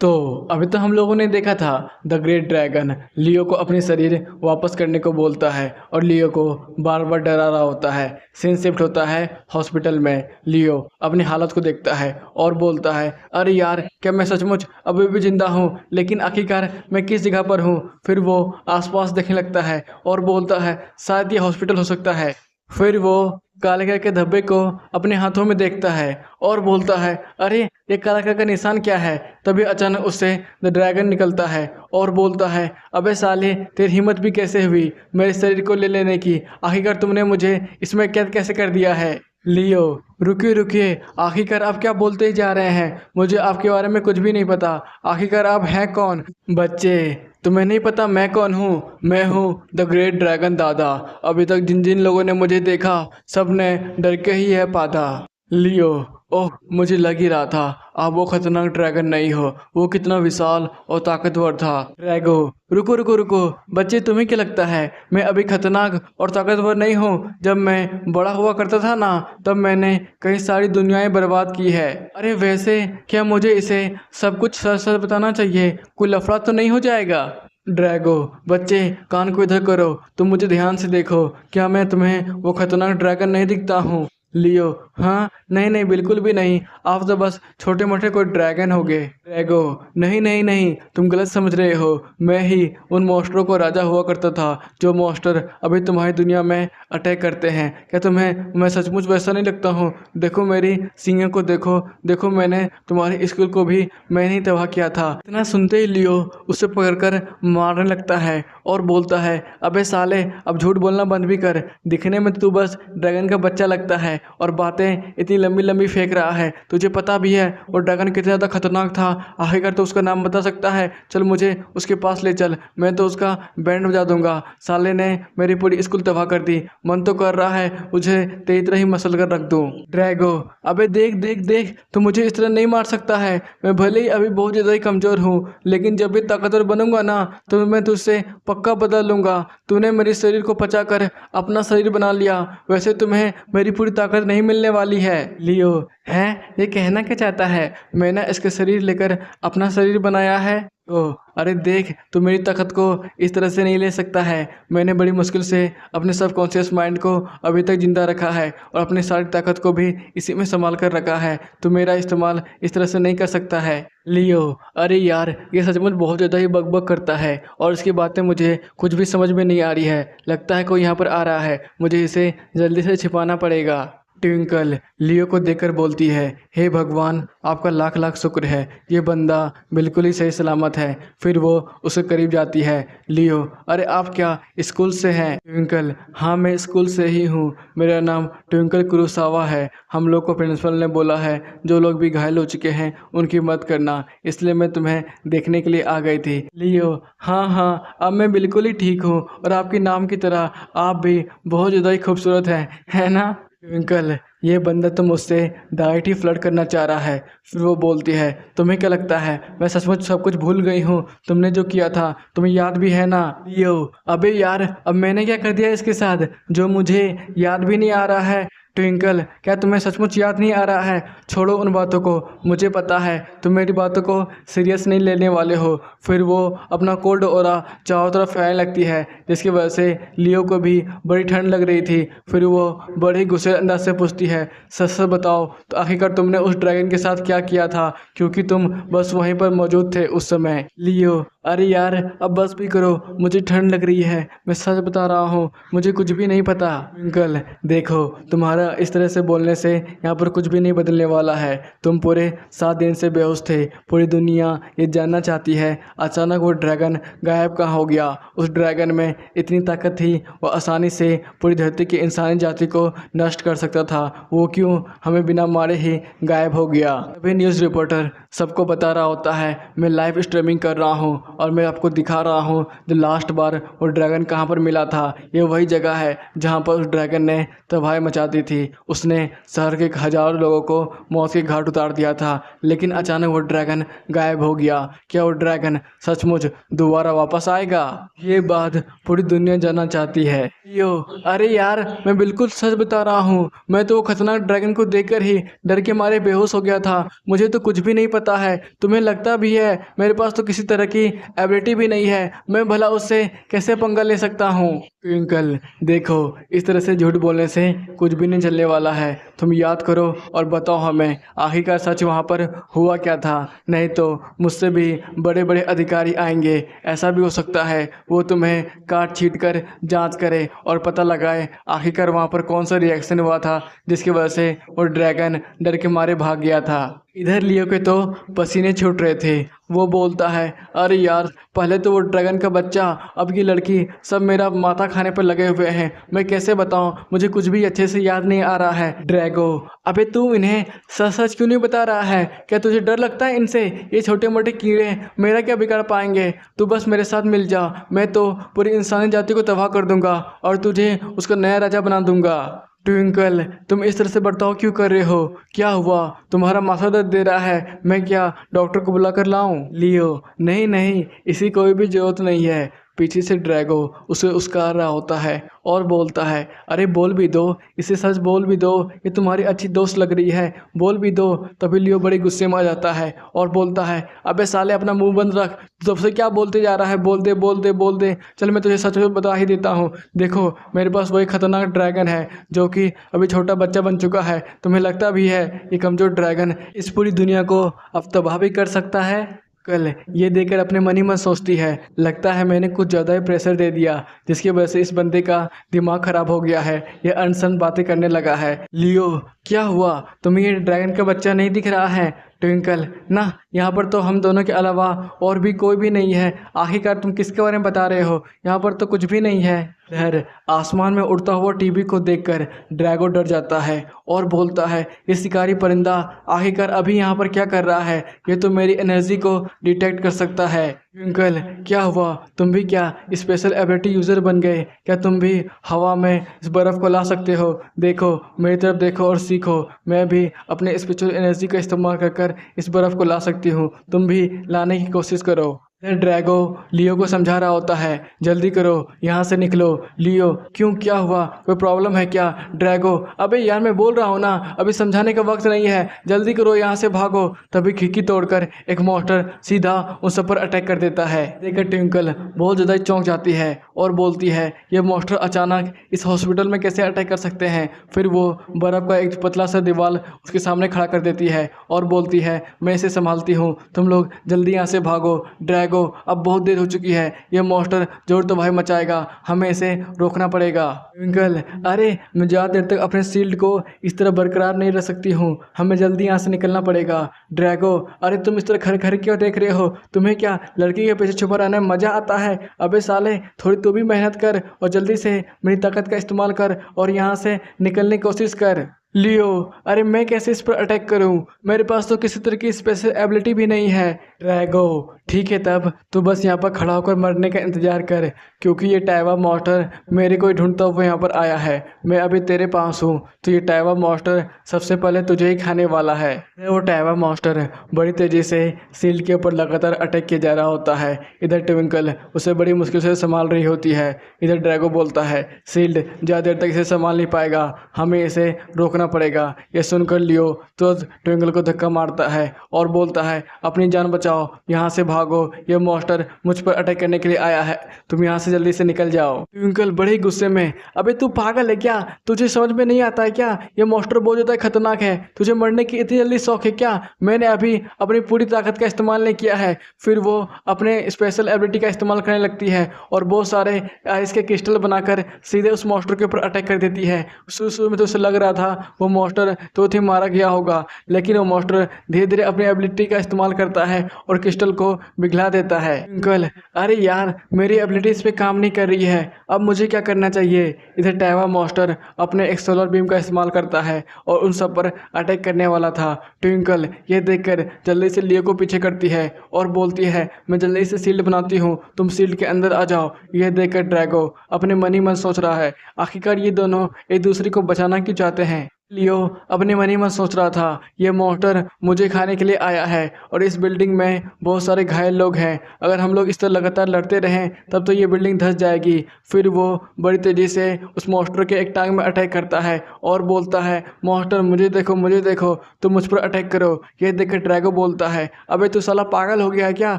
तो अभी तो हम लोगों ने देखा था द ग्रेट ड्रैगन लियो को अपनी शरीर वापस करने को बोलता है और लियो को बार बार डरा रहा होता है। सीन शिफ्ट होता है हॉस्पिटल में। लियो अपनी हालत को देखता है और बोलता है अरे यार क्या मैं सचमुच अभी भी जिंदा हूँ, लेकिन आखिरकार मैं किस जगह पर हूँ। फिर वो आसपास देखने लगता है और बोलता है शायद ये हॉस्पिटल हो सकता है। फिर वो काले कलर के धब्बे को अपने हाथों में देखता है और बोलता है अरे ये काला कलर का निशान क्या है। तभी अचानक उससे द ड्रैगन निकलता है और बोलता है अबे साले तेरी हिम्मत भी कैसे हुई मेरे शरीर को ले लेने की, आखिरकार तुमने मुझे इसमें कैद कैसे कर दिया है। लियो रुकिए रुकिए, आखिरकार आप क्या बोलते ही जा रहे हैं, मुझे आपके बारे में कुछ भी नहीं पता, आखिरकार आप हैं कौन। बच्चे तुम्हें नहीं पता मैं कौन हूँ? मैं हूँ द ग्रेट ड्रैगन दादा। अभी तक जिन जिन लोगों ने मुझे देखा सब ने डर के ही है पादा। लियो ओह मुझे लग ही रहा था आप वो खतरनाक ड्रैगन नहीं हो, वो कितना विशाल और ताकतवर था। ड्रैगो रुको रुको रुको, बच्चे तुम्हें क्या लगता है मैं अभी खतरनाक और ताकतवर नहीं हूँ? जब मैं बड़ा हुआ करता था ना तब मैंने कई सारी दुनियाएं बर्बाद की है। अरे वैसे क्या मुझे इसे सब कुछ सच सच बताना चाहिए, कोई लफड़ा तो नहीं हो जाएगा? ड्रैगो बच्चे कान को इधर करो, तुम मुझे ध्यान से देखो, क्या मैं तुम्हें वो खतरनाक ड्रैगन नहीं दिखता हूँ? लियो हाँ नहीं नहीं बिल्कुल भी नहीं, आप तो बस छोटे मोटे कोई ड्रैगन हो गए। ड्रैगो नहीं नहीं नहीं तुम गलत समझ रहे हो, मैं ही उन मॉन्स्टरों को राजा हुआ करता था जो मॉन्स्टर अभी तुम्हारी दुनिया में अटैक करते हैं। क्या तुम्हें मैं सचमुच वैसा नहीं लगता हूँ? देखो मेरी सींगों को देखो, देखो मैंने तुम्हारे स्कूल को भी मैंने ही तबाह किया था। इतना सुनते ही लियो उसे पकड़कर मारने लगता है और बोलता है अबे साले अब झूठ बोलना बंद भी कर, दिखने में तो तू बस ड्रैगन का बच्चा लगता है और बातें इतनी लंबी लंबी फेंक रहा है। तुझे पता भी है वो ड्रैगन कितना ज़्यादा खतरनाक था, आखिरकार तो उसका नाम बता सकता है? चल मुझे उसके पास ले चल, मैं तो उसका बैंड बजा दूंगा। साले ने मेरी पूरी स्कूल तबाह कर दी, मन तो कर रहा है मुझे तेरी तरह ही मसल कर रख दूं। ड्रैगो अबे देख देख देख, तू मुझे इस तरह नहीं मार सकता है, मैं भले ही अभी बहुत ज़्यादा ही कमज़ोर हूँ, लेकिन जब भी ताकतवर बनूंगा ना तो मैं तुझसे पक्का बदल लूँगा। तूने मेरे शरीर को पचा कर अपना शरीर बना लिया, वैसे तुम्हें मेरी पूरी ताकत नहीं मिलने वाली है। लियो है ये कहना क्या चाहता है, मैंने इसके शरीर लेकर अपना शरीर बनाया है? ओह अरे देख तू मेरी ताकत को इस तरह से नहीं ले सकता है, मैंने बड़ी मुश्किल से अपने सबकॉन्शियस माइंड को अभी तक जिंदा रखा है और अपनी सारी ताकत को भी इसी में संभाल कर रखा है, तो मेरा इस्तेमाल इस तरह से नहीं कर सकता है। लियो अरे यार ये सचमुच बहुत ज़्यादा ही बकबक करता है और इसकी बातें मुझे कुछ भी समझ में नहीं आ रही है, लगता है कोई यहाँ पर आ रहा है, मुझे इसे जल्दी से छिपाना पड़ेगा। ट्विंकल लियो को देखकर बोलती है, हे भगवान, आपका लाख लाख शुक्र है, ये बंदा बिल्कुल ही सही सलामत है। फिर वो उसके करीब जाती है। लियो, अरे आप क्या स्कूल से हैं? ट्विंकल, हाँ मैं स्कूल से ही हूँ, मेरा नाम ट्विंकल कुरुसावा है। हम लोग को प्रिंसिपल ने बोला है जो लोग भी घायल हो चुके हैं उनकी मदद करना, इसलिए मैं तुम्हें देखने के लिए आ गई थी। लियो, हाँ हाँ अब मैं बिल्कुल ही ठीक हूँ, और आपके नाम की तरह आप भी बहुत ज़्यादा ही खूबसूरत हैं, है ना? ट्विंकल, ये बंदा तो मुझसे डायरेक्ट ही फ्लर्ट करना चाह रहा है। फिर वो बोलती है, तुम्हें क्या लगता है मैं सचमुच सब कुछ भूल गई हूँ? तुमने जो किया था तुम्हें याद भी है ना? लियो, अबे यार अब मैंने क्या कर दिया इसके साथ जो मुझे याद भी नहीं आ रहा है? ट्विंकल, क्या तुम्हें सचमुच याद नहीं आ रहा है? छोड़ो उन बातों को, मुझे पता है तुम मेरी बातों को सीरियस नहीं लेने वाले हो। फिर वो अपना कोल्ड ऑरा चारों तरफ फैलने लगती है, जिसकी वजह से लियो को भी बड़ी ठंड लग रही थी। फिर वो बड़े गुस्से अंदाज से पूछती है, सच सच बताओ तो आखिरकार तुमने उस ड्रैगन के साथ क्या किया था, क्योंकि तुम बस वहीं पर मौजूद थे उस समय। लियो, अरे यार अब बस भी करो, मुझे ठंड लग रही है, मैं सच बता रहा हूँ, मुझे कुछ भी नहीं पता। ट्विंकल, देखो तुम्हारा इस तरह से बोलने से यहाँ पर कुछ भी नहीं बदलने वाला है। तुम पूरे 7 दिन से बेहोश थे, पूरी दुनिया ये जानना चाहती है अचानक वो ड्रैगन गायब कहाँ हो गया। उस ड्रैगन में इतनी ताकत थी, वो आसानी से पूरी धरती की इंसानी जाति को नष्ट कर सकता था, वो क्यों हमें बिना मारे ही गायब हो गया? अभी न्यूज़ रिपोर्टर सबको बता रहा होता है, मैं लाइव स्ट्रीमिंग कर रहा हूँ और मैं आपको दिखा रहा हूँ जो लास्ट बार वो ड्रैगन कहाँ पर मिला था। ये वही जगह है जहाँ पर उस ड्रैगन ने तबाही मचा दी थी। उसने शहर के हजारों लोगों को मौत के घाट उतार दिया था, लेकिन अचानक वो ड्रैगन गायब हो गया। क्या वो ड्रैगन सचमुच दोबारा वापस आएगा? ये बात पूरी दुनिया जानना चाहती है। यो, अरे यार मैं बिल्कुल सच बता रहा हूँ, मैं तो वो खतरनाक ड्रैगन को देखकर ही डर के मारे बेहोश हो गया था, मुझे तो कुछ भी नहीं पता है। तुम्हें लगता भी है मेरे पास तो किसी तरह की एबिलिटी भी नहीं है, मैं भला उससे कैसे पंगा ले सकता हूँ? ट्विंकल, देखो इस तरह से झूठ बोलने से कुछ भी नहीं चलने वाला है। तुम याद करो और बताओ हमें आखिरकार सच वहाँ पर हुआ क्या था, नहीं तो मुझसे भी बड़े बड़े अधिकारी आएंगे। ऐसा भी हो सकता है वो तुम्हें काट छीट कर जांच करे और पता लगाए आखिरकार वहाँ पर कौन सा रिएक्शन हुआ था जिसकी वजह से वो ड्रैगन डर के मारे भाग गया था। इधर लियो के तो पसीने छूट रहे थे। वो बोलता है, अरे यार पहले तो वो ड्रैगन का बच्चा, अब की लड़की, सब मेरा माथा खाने पर लगे हुए हैं, मैं कैसे बताऊं, मुझे कुछ भी अच्छे से याद नहीं आ रहा है। ड्रैगो, अबे तू इन्हें सच सच क्यों नहीं बता रहा है? क्या तुझे डर लगता है इनसे? ये छोटे मोटे कीड़े मेरा क्या बिगाड़ पाएंगे? तू बस मेरे साथ मिल जा, मैं तो पूरी इंसानी जाति को तबाह कर दूंगा और तुझे उसका नया राजा बना दूंगा। ट्विंकल, तुम इस तरह से बर्ताव क्यों कर रहे हो? क्या हुआ? तुम्हारा माथा दर्द दे रहा है, मैं क्या डॉक्टर को बुला कर लाऊं? लियो, नहीं नहीं, इसी कोई भी जरूरत नहीं है। पीछे से ड्रैगो उसे उस्कार रहा होता है और बोलता है, अरे बोल भी दो, इसे सच बोल भी दो, ये तुम्हारी अच्छी दोस्त लग रही है, बोल भी दो। तभी लियो बड़े गुस्से में आ जाता है और बोलता है, अबे साले अपना मुंह बंद रख, तू तब से क्या बोलते जा रहा है, बोल दे बोल दे बोल दे। चल मैं तुझे सच बता ही देता हूँ, देखो मेरे पास वही खतरनाक ड्रैगन है जो कि अभी छोटा बच्चा बन चुका है। तुम्हें लगता भी है ये कमज़ोर ड्रैगन इस पूरी दुनिया को अब तबाह भी कर सकता है? कल ये देखकर अपने मन ही मन सोचती है, लगता है मैंने कुछ ज़्यादा ही प्रेशर दे दिया, जिसकी वजह से इस बंदे का दिमाग खराब हो गया है, ये अनसन बातें करने लगा है। लियो, क्या हुआ? तुम्हें ये ड्रैगन का बच्चा नहीं दिख रहा है? ट्विंकल, ना यहाँ पर तो हम दोनों के अलावा और भी कोई भी नहीं है, आखिरकार तुम किसके बारे में बता रहे हो? यहाँ पर तो कुछ भी नहीं है। इधर आसमान में उड़ता हुआ टीवी को देखकर ड्रैगो डर जाता है और बोलता है, ये शिकारी परिंदा आखिरकार अभी यहाँ पर क्या कर रहा है? ये तो मेरी एनर्जी को डिटेक्ट कर सकता है। ट्विंकल, क्या हुआ? तुम भी क्या स्पेशल एबिलिटी यूज़र बन गए? क्या तुम भी हवा में इस बर्फ़ को ला सकते हो? देखो मेरी तरफ देखो और सीखो, मैं भी अपने स्पेशल एनर्जी का इस्तेमाल कर इस बर्फ़ को ला सकती हूँ, तुम भी लाने की कोशिश करो। फिर ड्रैगो लियो को समझा रहा होता है, जल्दी करो यहाँ से निकलो। लियो, क्यों, क्या हुआ, कोई प्रॉब्लम है क्या? ड्रैगो, अबे यार मैं बोल रहा हूँ ना, अभी समझाने का वक्त नहीं है, जल्दी करो यहाँ से भागो। तभी खिड़की तोड़कर एक मॉन्स्टर सीधा उन सब पर अटैक कर देता है। देखकर ट्विंकल बहुत ज़्यादा चौंक जाती है और बोलती है, ये मॉन्स्टर अचानक इस हॉस्पिटल में कैसे अटैक कर सकते हैं? फिर वो बर्फ़ का एक पतला सा दीवार उसके सामने खड़ा कर देती है और बोलती है, मैं इसे संभालती हूँ, तुम लोग जल्दी यहाँ से भागो। ड्रैगो ड्रैगो अब बहुत देर हो चुकी है, ये मॉन्स्टर जरूर तबाही मचाएगा, हमें इसे रोकना पड़ेगा। ट्विंकल अरे मैं ज़्यादा देर तक अपने शील्ड को इस तरह बरकरार नहीं रख सकती हूँ, हमें जल्दी यहाँ से निकलना पड़ेगा। ड्रैगो अरे तुम इस तरह खर खर क्यों देख रहे हो, तुम्हें क्या लड़की के पीछे छुपा रहने में मज़ा आता है? अबे साले थोड़ी तू भी मेहनत कर और जल्दी से मेरी ताकत का इस्तेमाल कर और यहाँ से निकलने की कोशिश कर। लियो अरे मैं कैसे इस पर अटैक करूं, मेरे पास तो किसी तरह की स्पेशल एबिलिटी भी नहीं है। ड्रैगो ठीक है तब तू बस यहाँ पर खड़ा होकर मरने का इंतजार कर, क्योंकि ये टाइवा मॉन्स्टर मेरे को ही ढूंढता हुआ यहाँ पर आया है। मैं अभी तेरे पास हूँ तो ये टाइवा मॉन्स्टर सबसे पहले तुझे ही खाने वाला है। वो टाइवा मॉन्स्टर बड़ी तेजी से शील्ड के ऊपर लगातार अटैक किया जा रहा होता है। इधर ट्विंकल उसे बड़ी मुश्किल से संभाल रही होती है। इधर ड्रैगो बोलता है शील्ड ज़्यादा देर तक इसे संभाल नहीं पाएगा, हमें इसे रोकना पड़ेगा। ये सुनकर लियो तो ट्विंकल को धक्का मारता है और बोलता है अपनी जान बचाओ, यहाँ से भागो, ये मॉन्स्टर मुझ पर अटैक करने के लिए आया है, तुम यहाँ से जल्दी से निकल जाओ। ट्विंकल बड़े गुस्से में अबे तू पागल है क्या, तुझे समझ में नहीं आता है क्या, ये मॉन्स्टर बहुत ज़्यादा खतरनाक है, तुझे मरने की इतनी जल्दी शौक है क्या? मैंने अभी अपनी पूरी ताकत का इस्तेमाल नहीं किया है। फिर वो अपने स्पेशल एबिलिटी का इस्तेमाल करने लगती है और बहुत सारे आइस के क्रिस्टल बनाकर सीधे उस मॉन्स्टर के ऊपर अटैक कर देती है। शुरू में तो उसे लग रहा था वो मॉन्स्टर तो ही मारा गया होगा, लेकिन वो मॉन्स्टर धीरे धीरे अपनी एबिलिटी का इस्तेमाल करता है और क्रिस्टल को पिघला देता है। ट्विंकल अरे यार मेरी एबिलिटी इस पे काम नहीं कर रही है, अब मुझे क्या करना चाहिए? इधर टाइवा मॉन्स्टर अपने एक सोलर बीम का इस्तेमाल करता है और उन सब पर अटैक करने वाला था। ट्विंकल ये देखकर जल्दी से लियो को पीछे करती है और बोलती है मैं जल्दी से शील्ड बनाती हूँ, तुम शील्ड के अंदर आ जाओ। यह देखकर ड्रैगो अपने मन ही मन सोच रहा है आखिरकार ये दोनों एक दूसरे को बचाना क्यों चाहते हैं। लियो अपने मन ही मन सोच रहा था ये मॉन्स्टर मुझे खाने के लिए आया है और इस बिल्डिंग में बहुत सारे घायल लोग हैं, अगर हम लोग इस तरह लगातार लड़ते रहें तब तो ये बिल्डिंग धंस जाएगी। फिर वो बड़ी तेज़ी से उस मॉन्स्टर के एक टांग में अटैक करता है और बोलता है मॉन्स्टर मुझे देखो तुम मुझ पर अटैक करो। ये देखकर ड्रैगो बोलता है अबे तू साला पागल हो गया है क्या,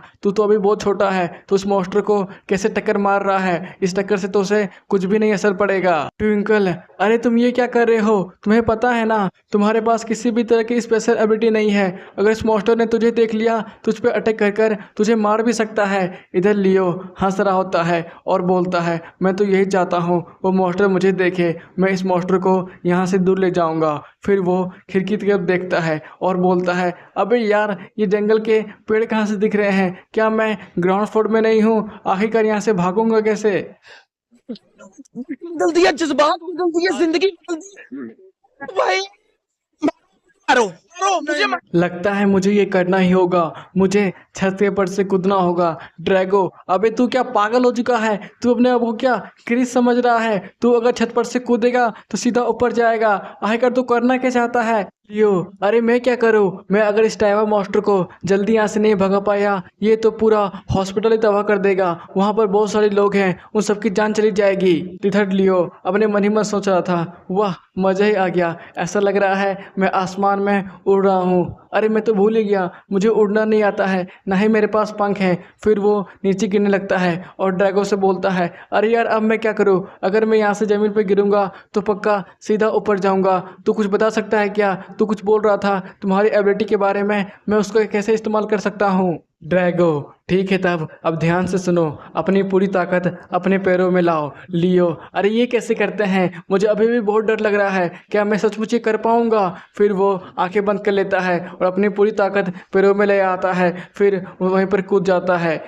तू तो अभी बहुत छोटा है, तो उस मॉन्स्टर को कैसे टक्कर मार रहा है, इस टक्कर से तो उसे कुछ भी नहीं असर पड़ेगा। ट्विंकल अरे तुम ये क्या कर रहे हो, तुम्हें पता है ना तुम्हारे पास किसी भी तरह की स्पेशल एबिलिटी नहीं है, अगर इस मॉन्स्टर ने तुझे देख लिया तुझ पे अटैक कर कर तुझे मार भी सकता है। इधर लियो हंस रहा होता है और बोलता है मैं तो यही चाहता हूँ वो मॉन्स्टर मुझे देखे, मैं इस मॉन्स्टर को यहाँ से दूर ले जाऊँगा। फिर वो खिड़की की तरफ देखता है और बोलता है अबे यार ये जंगल के पेड़ कहाँ से दिख रहे हैं, क्या मैं ग्राउंड फ्लोर में नहीं हूँ, आखिरकार यहाँ से भागूंगा कैसे? बदल दिया जज्बात, बदल दिया जिंदगी, बदल दी भाई। मारो मुझे लगता है मुझे ये करना ही होगा, मुझे छत के ऊपर से कूदना होगा। ड्रैगो अबे तू क्या पागल हो चुका है, तू अपने आप को क्या क्रिस समझ रहा है, तू अगर छत पर से कूदेगा तो सीधा ऊपर जाएगा, आखिरकार तू करना क्या चाहता है? लियो अरे मैं क्या करूं, मैं अगर इस टाइवा मॉन्स्टर को जल्दी यहाँ से नहीं भगा पाया ये तो पूरा हॉस्पिटल ही तबाह कर देगा, वहाँ पर बहुत सारे लोग हैं उन सबकी जान चली जाएगी। तिथर लियो अपने मन ही मन सोच रहा था वाह मज़ा ही आ गया, ऐसा लग रहा है मैं आसमान में उड़ रहा हूँ, अरे मैं तो भूल ही गया मुझे उड़ना नहीं आता है, ना ही मेरे पास पंख हैं। फिर वो नीचे गिरने लगता है और ड्रैगो से बोलता है अरे यार अब मैं क्या करूँ, अगर मैं यहाँ से ज़मीन पर गिरूंगा तो पक्का सीधा ऊपर जाऊँगा, तू कुछ बता सकता है क्या? तू कुछ बोल रहा था तुम्हारी एबिलिटी के बारे में, मैं उसको कैसे इस्तेमाल कर सकता हूँ? ड्रैगो ठीक है तब अब ध्यान से सुनो, अपनी पूरी ताकत अपने पैरों में लाओ। लियो अरे ये कैसे करते हैं, मुझे अभी भी बहुत डर लग रहा है, क्या मैं सचमुच ये कर पाऊंगा? फिर वो आंखें बंद कर लेता है और अपनी पूरी ताकत पैरों में ले आता है, फिर वो वहीं पर कूद जाता है।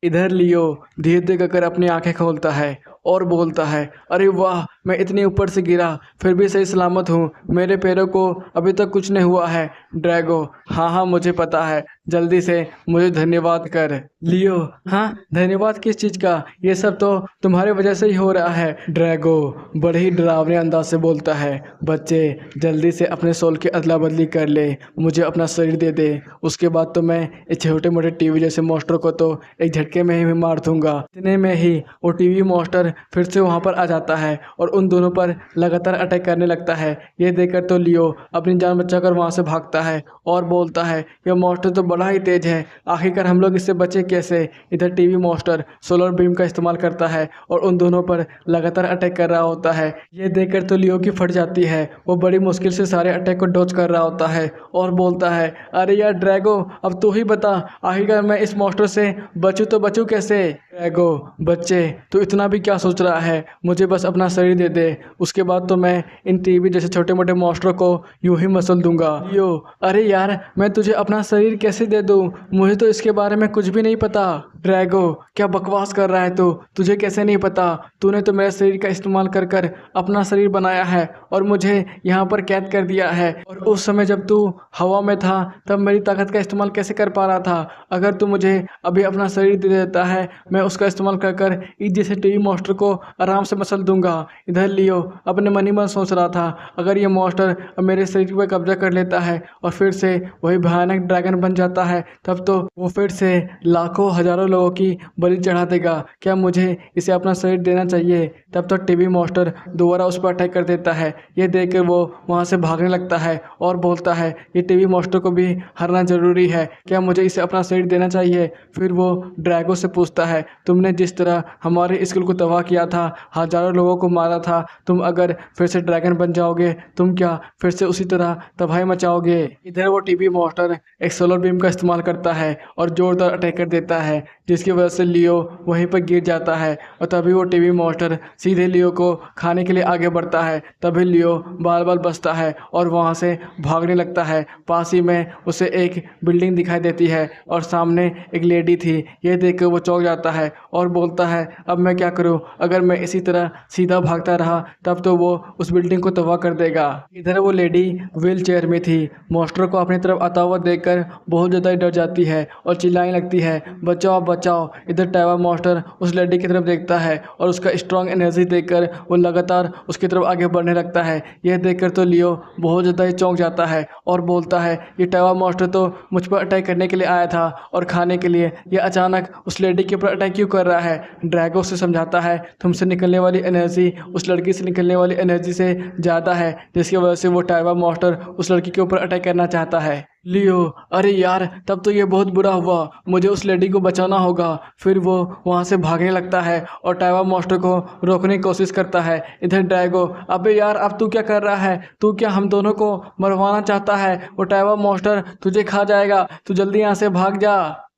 इधर लियो धीरे धीरे कर अपनी आंखें खोलता है और बोलता है अरे वाह मैं इतनी ऊपर से गिरा फिर भी सही सलामत हूँ, मेरे पैरों को अभी तक कुछ नहीं हुआ है। ड्रैगो हाँ मुझे पता है, जल्दी से मुझे धन्यवाद कर। लियो हाँ धन्यवाद किस चीज़ का, ये सब तो तुम्हारे वजह से ही हो रहा है। ड्रैगो बड़े ही डरावने अंदाज से बोलता है बच्चे जल्दी से अपने सोल की अदला बदली कर ले, मुझे अपना शरीर दे दे, उसके बाद तो मैं इस छोटे मोटे टीवी जैसे मॉन्स्टर को तो एक झटके में ही मार दूंगा। इतने में ही वो टीवी मॉन्स्टर फिर से वहाँ पर आ जाता है और उन दोनों पर लगातार अटैक करने लगता है। ये देखकर तो लियो अपनी जान बचाकर वहाँ से भागता है और बोलता है यह मॉन्स्टर तो बड़ा ही तेज है, आखिरकार हम लोग इससे बचे कैसे। इधर टीवी मॉन्स्टर सोलर बीम का इस्तेमाल करता है और उन दोनों पर लगातार अटैक कर रहा होता है। ये देखकर तो लियो की फट जाती है, वो बड़ी मुश्किल से सारे अटैक को डॉज कर रहा होता है और बोलता है अरे यार ड्रैगो, अब तू ही बता आखिरकार मैं इस मॉन्स्टर से बचूं तो बचूं कैसे। ड्रैगो बच्चे, तू इतना भी क्या सोच रहा है, मुझे बस अपना शरीर दे दे, उसके बाद तो मैं इन टीवी जैसे छोटे मोटे मॉन्स्टरों को यूं ही मसल दूंगा। लियो, अरे यार मैं तुझे अपना शरीर कैसे दे दूं, मुझे तो इसके बारे में कुछ भी नहीं पता। ड्रैगो, क्या बकवास कर रहा है तू, तुझे कैसे नहीं पता, तूने तो मेरे शरीर का इस्तेमाल कर कर अपना शरीर बनाया है और मुझे यहाँ पर कैद कर दिया है। और उस समय जब तू हवा में था तब मेरी ताकत का इस्तेमाल कैसे कर पा रहा था। अगर तू मुझे अभी अपना शरीर दे देता है, मैं उसका इस्तेमाल कर कर इस जैसे टीवी मॉन्स्टर को आराम से मसल दूंगा। इधर लियो अपने मन ही मन सोच रहा था अगर ये मॉन्स्टर मेरे शरीर पर कब्जा कर लेता है और फिर से वही भयानक ड्रैगन बन जाता है, तब तो वो फिर से लाखों हजारों लोगों की बलि चढ़ा देगा। क्या मुझे इसे अपना शरीर देना चाहिए। तब तो टीवी मॉन्स्टर दोबारा उस पर अटैक कर देता है। ये देखकर वो वहाँ से भागने लगता है और बोलता है ये टीवी मॉन्स्टर को भी हरना जरूरी है, क्या मुझे इसे अपना शरीर देना चाहिए। फिर वो ड्रैगो से पूछता है तुमने जिस तरह हमारे स्कूल को तबाह किया था, हजारों लोगों को मारा था, तुम अगर फिर से ड्रैगन बन जाओगे, तुम क्या फिर से उसी तरह तबाही मचाओगे। इधर वो टीवी मॉन्स्टर एक सोलर बीम का इस्तेमाल करता है और जोरदार अटैक कर देता है, जिसकी वजह से लियो वहीं पर गिर जाता है और तभी वो टीवी मॉन्स्टर सीधे लियो को खाने के लिए आगे बढ़ता है। तभी लियो बाल बाल बचता है और वहाँ से भागने लगता है। पास ही में उसे एक बिल्डिंग दिखाई देती है और सामने एक लेडी थी। ये देखकर वो चौंक जाता है और बोलता है अब मैं क्या करूँ, अगर मैं इसी तरह सीधा भागता रहा तब तो वो उस बिल्डिंग को तबाह कर देगा। इधर वो लेडी व्हील चेयर में थी, मॉन्स्टर को अपनी तरफ आता हुआ देखकर बहुत ज़्यादा डर जाती है और चिल्लाने लगती है बचाओ बचाओ। इधर टाइवा मॉन्स्टर उस लेडी की तरफ देखता है और उसका स्ट्रॉन्ग एनर्जी देखकर वो लगातार उसकी तरफ आगे बढ़ने लगता है। यह देखकर तो लियो बहुत ज़्यादा ही चौंक जाता है और बोलता है ये टाइवा मॉन्स्टर तो मुझ पर अटैक करने के लिए आया था और खाने के लिए, ये अचानक उस लेडी के ऊपर अटैक क्यों कर रहा है। ड्रैगो से समझाता है तुमसे निकलने वाली एनर्जी उस लड़की से निकलने वाली एनर्जी से ज़्यादा है, जिसकी वजह से वो टाइवा मॉन्स्टर उस लड़की के ऊपर अटैक करना चाहता है। लियो, अरे यार तब तो ये बहुत बुरा हुआ, मुझे उस लेडी को बचाना होगा। फिर वो वहाँ से भागने लगता है और टाइवा मॉन्स्टर को रोकने की कोशिश करता है। इधर ड्रैगो, अबे यार अब तू क्या कर रहा है, तू क्या हम दोनों को मरवाना चाहता है, वो टाइवा मॉन्स्टर तुझे खा जाएगा, तू जल्दी यहाँ से भाग जा।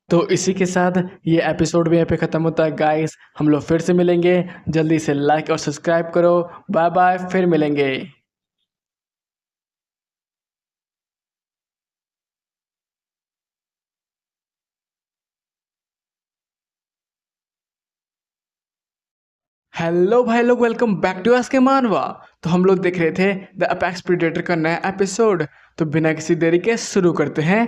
तो इसी के साथ ये एपिसोड भी यहाँ पे ख़त्म होता है गाइस। हम लोग फिर से मिलेंगे, जल्दी से लाइक और सब्सक्राइब करो। बाय बाय, फिर मिलेंगे। हेलो भाई लोग, वेलकम बैक टू एस के मानवा। तो हम लोग देख रहे थे द अपेक्स प्रेडेटर का नया एपिसोड। तो बिना किसी देरी के शुरू करते हैं।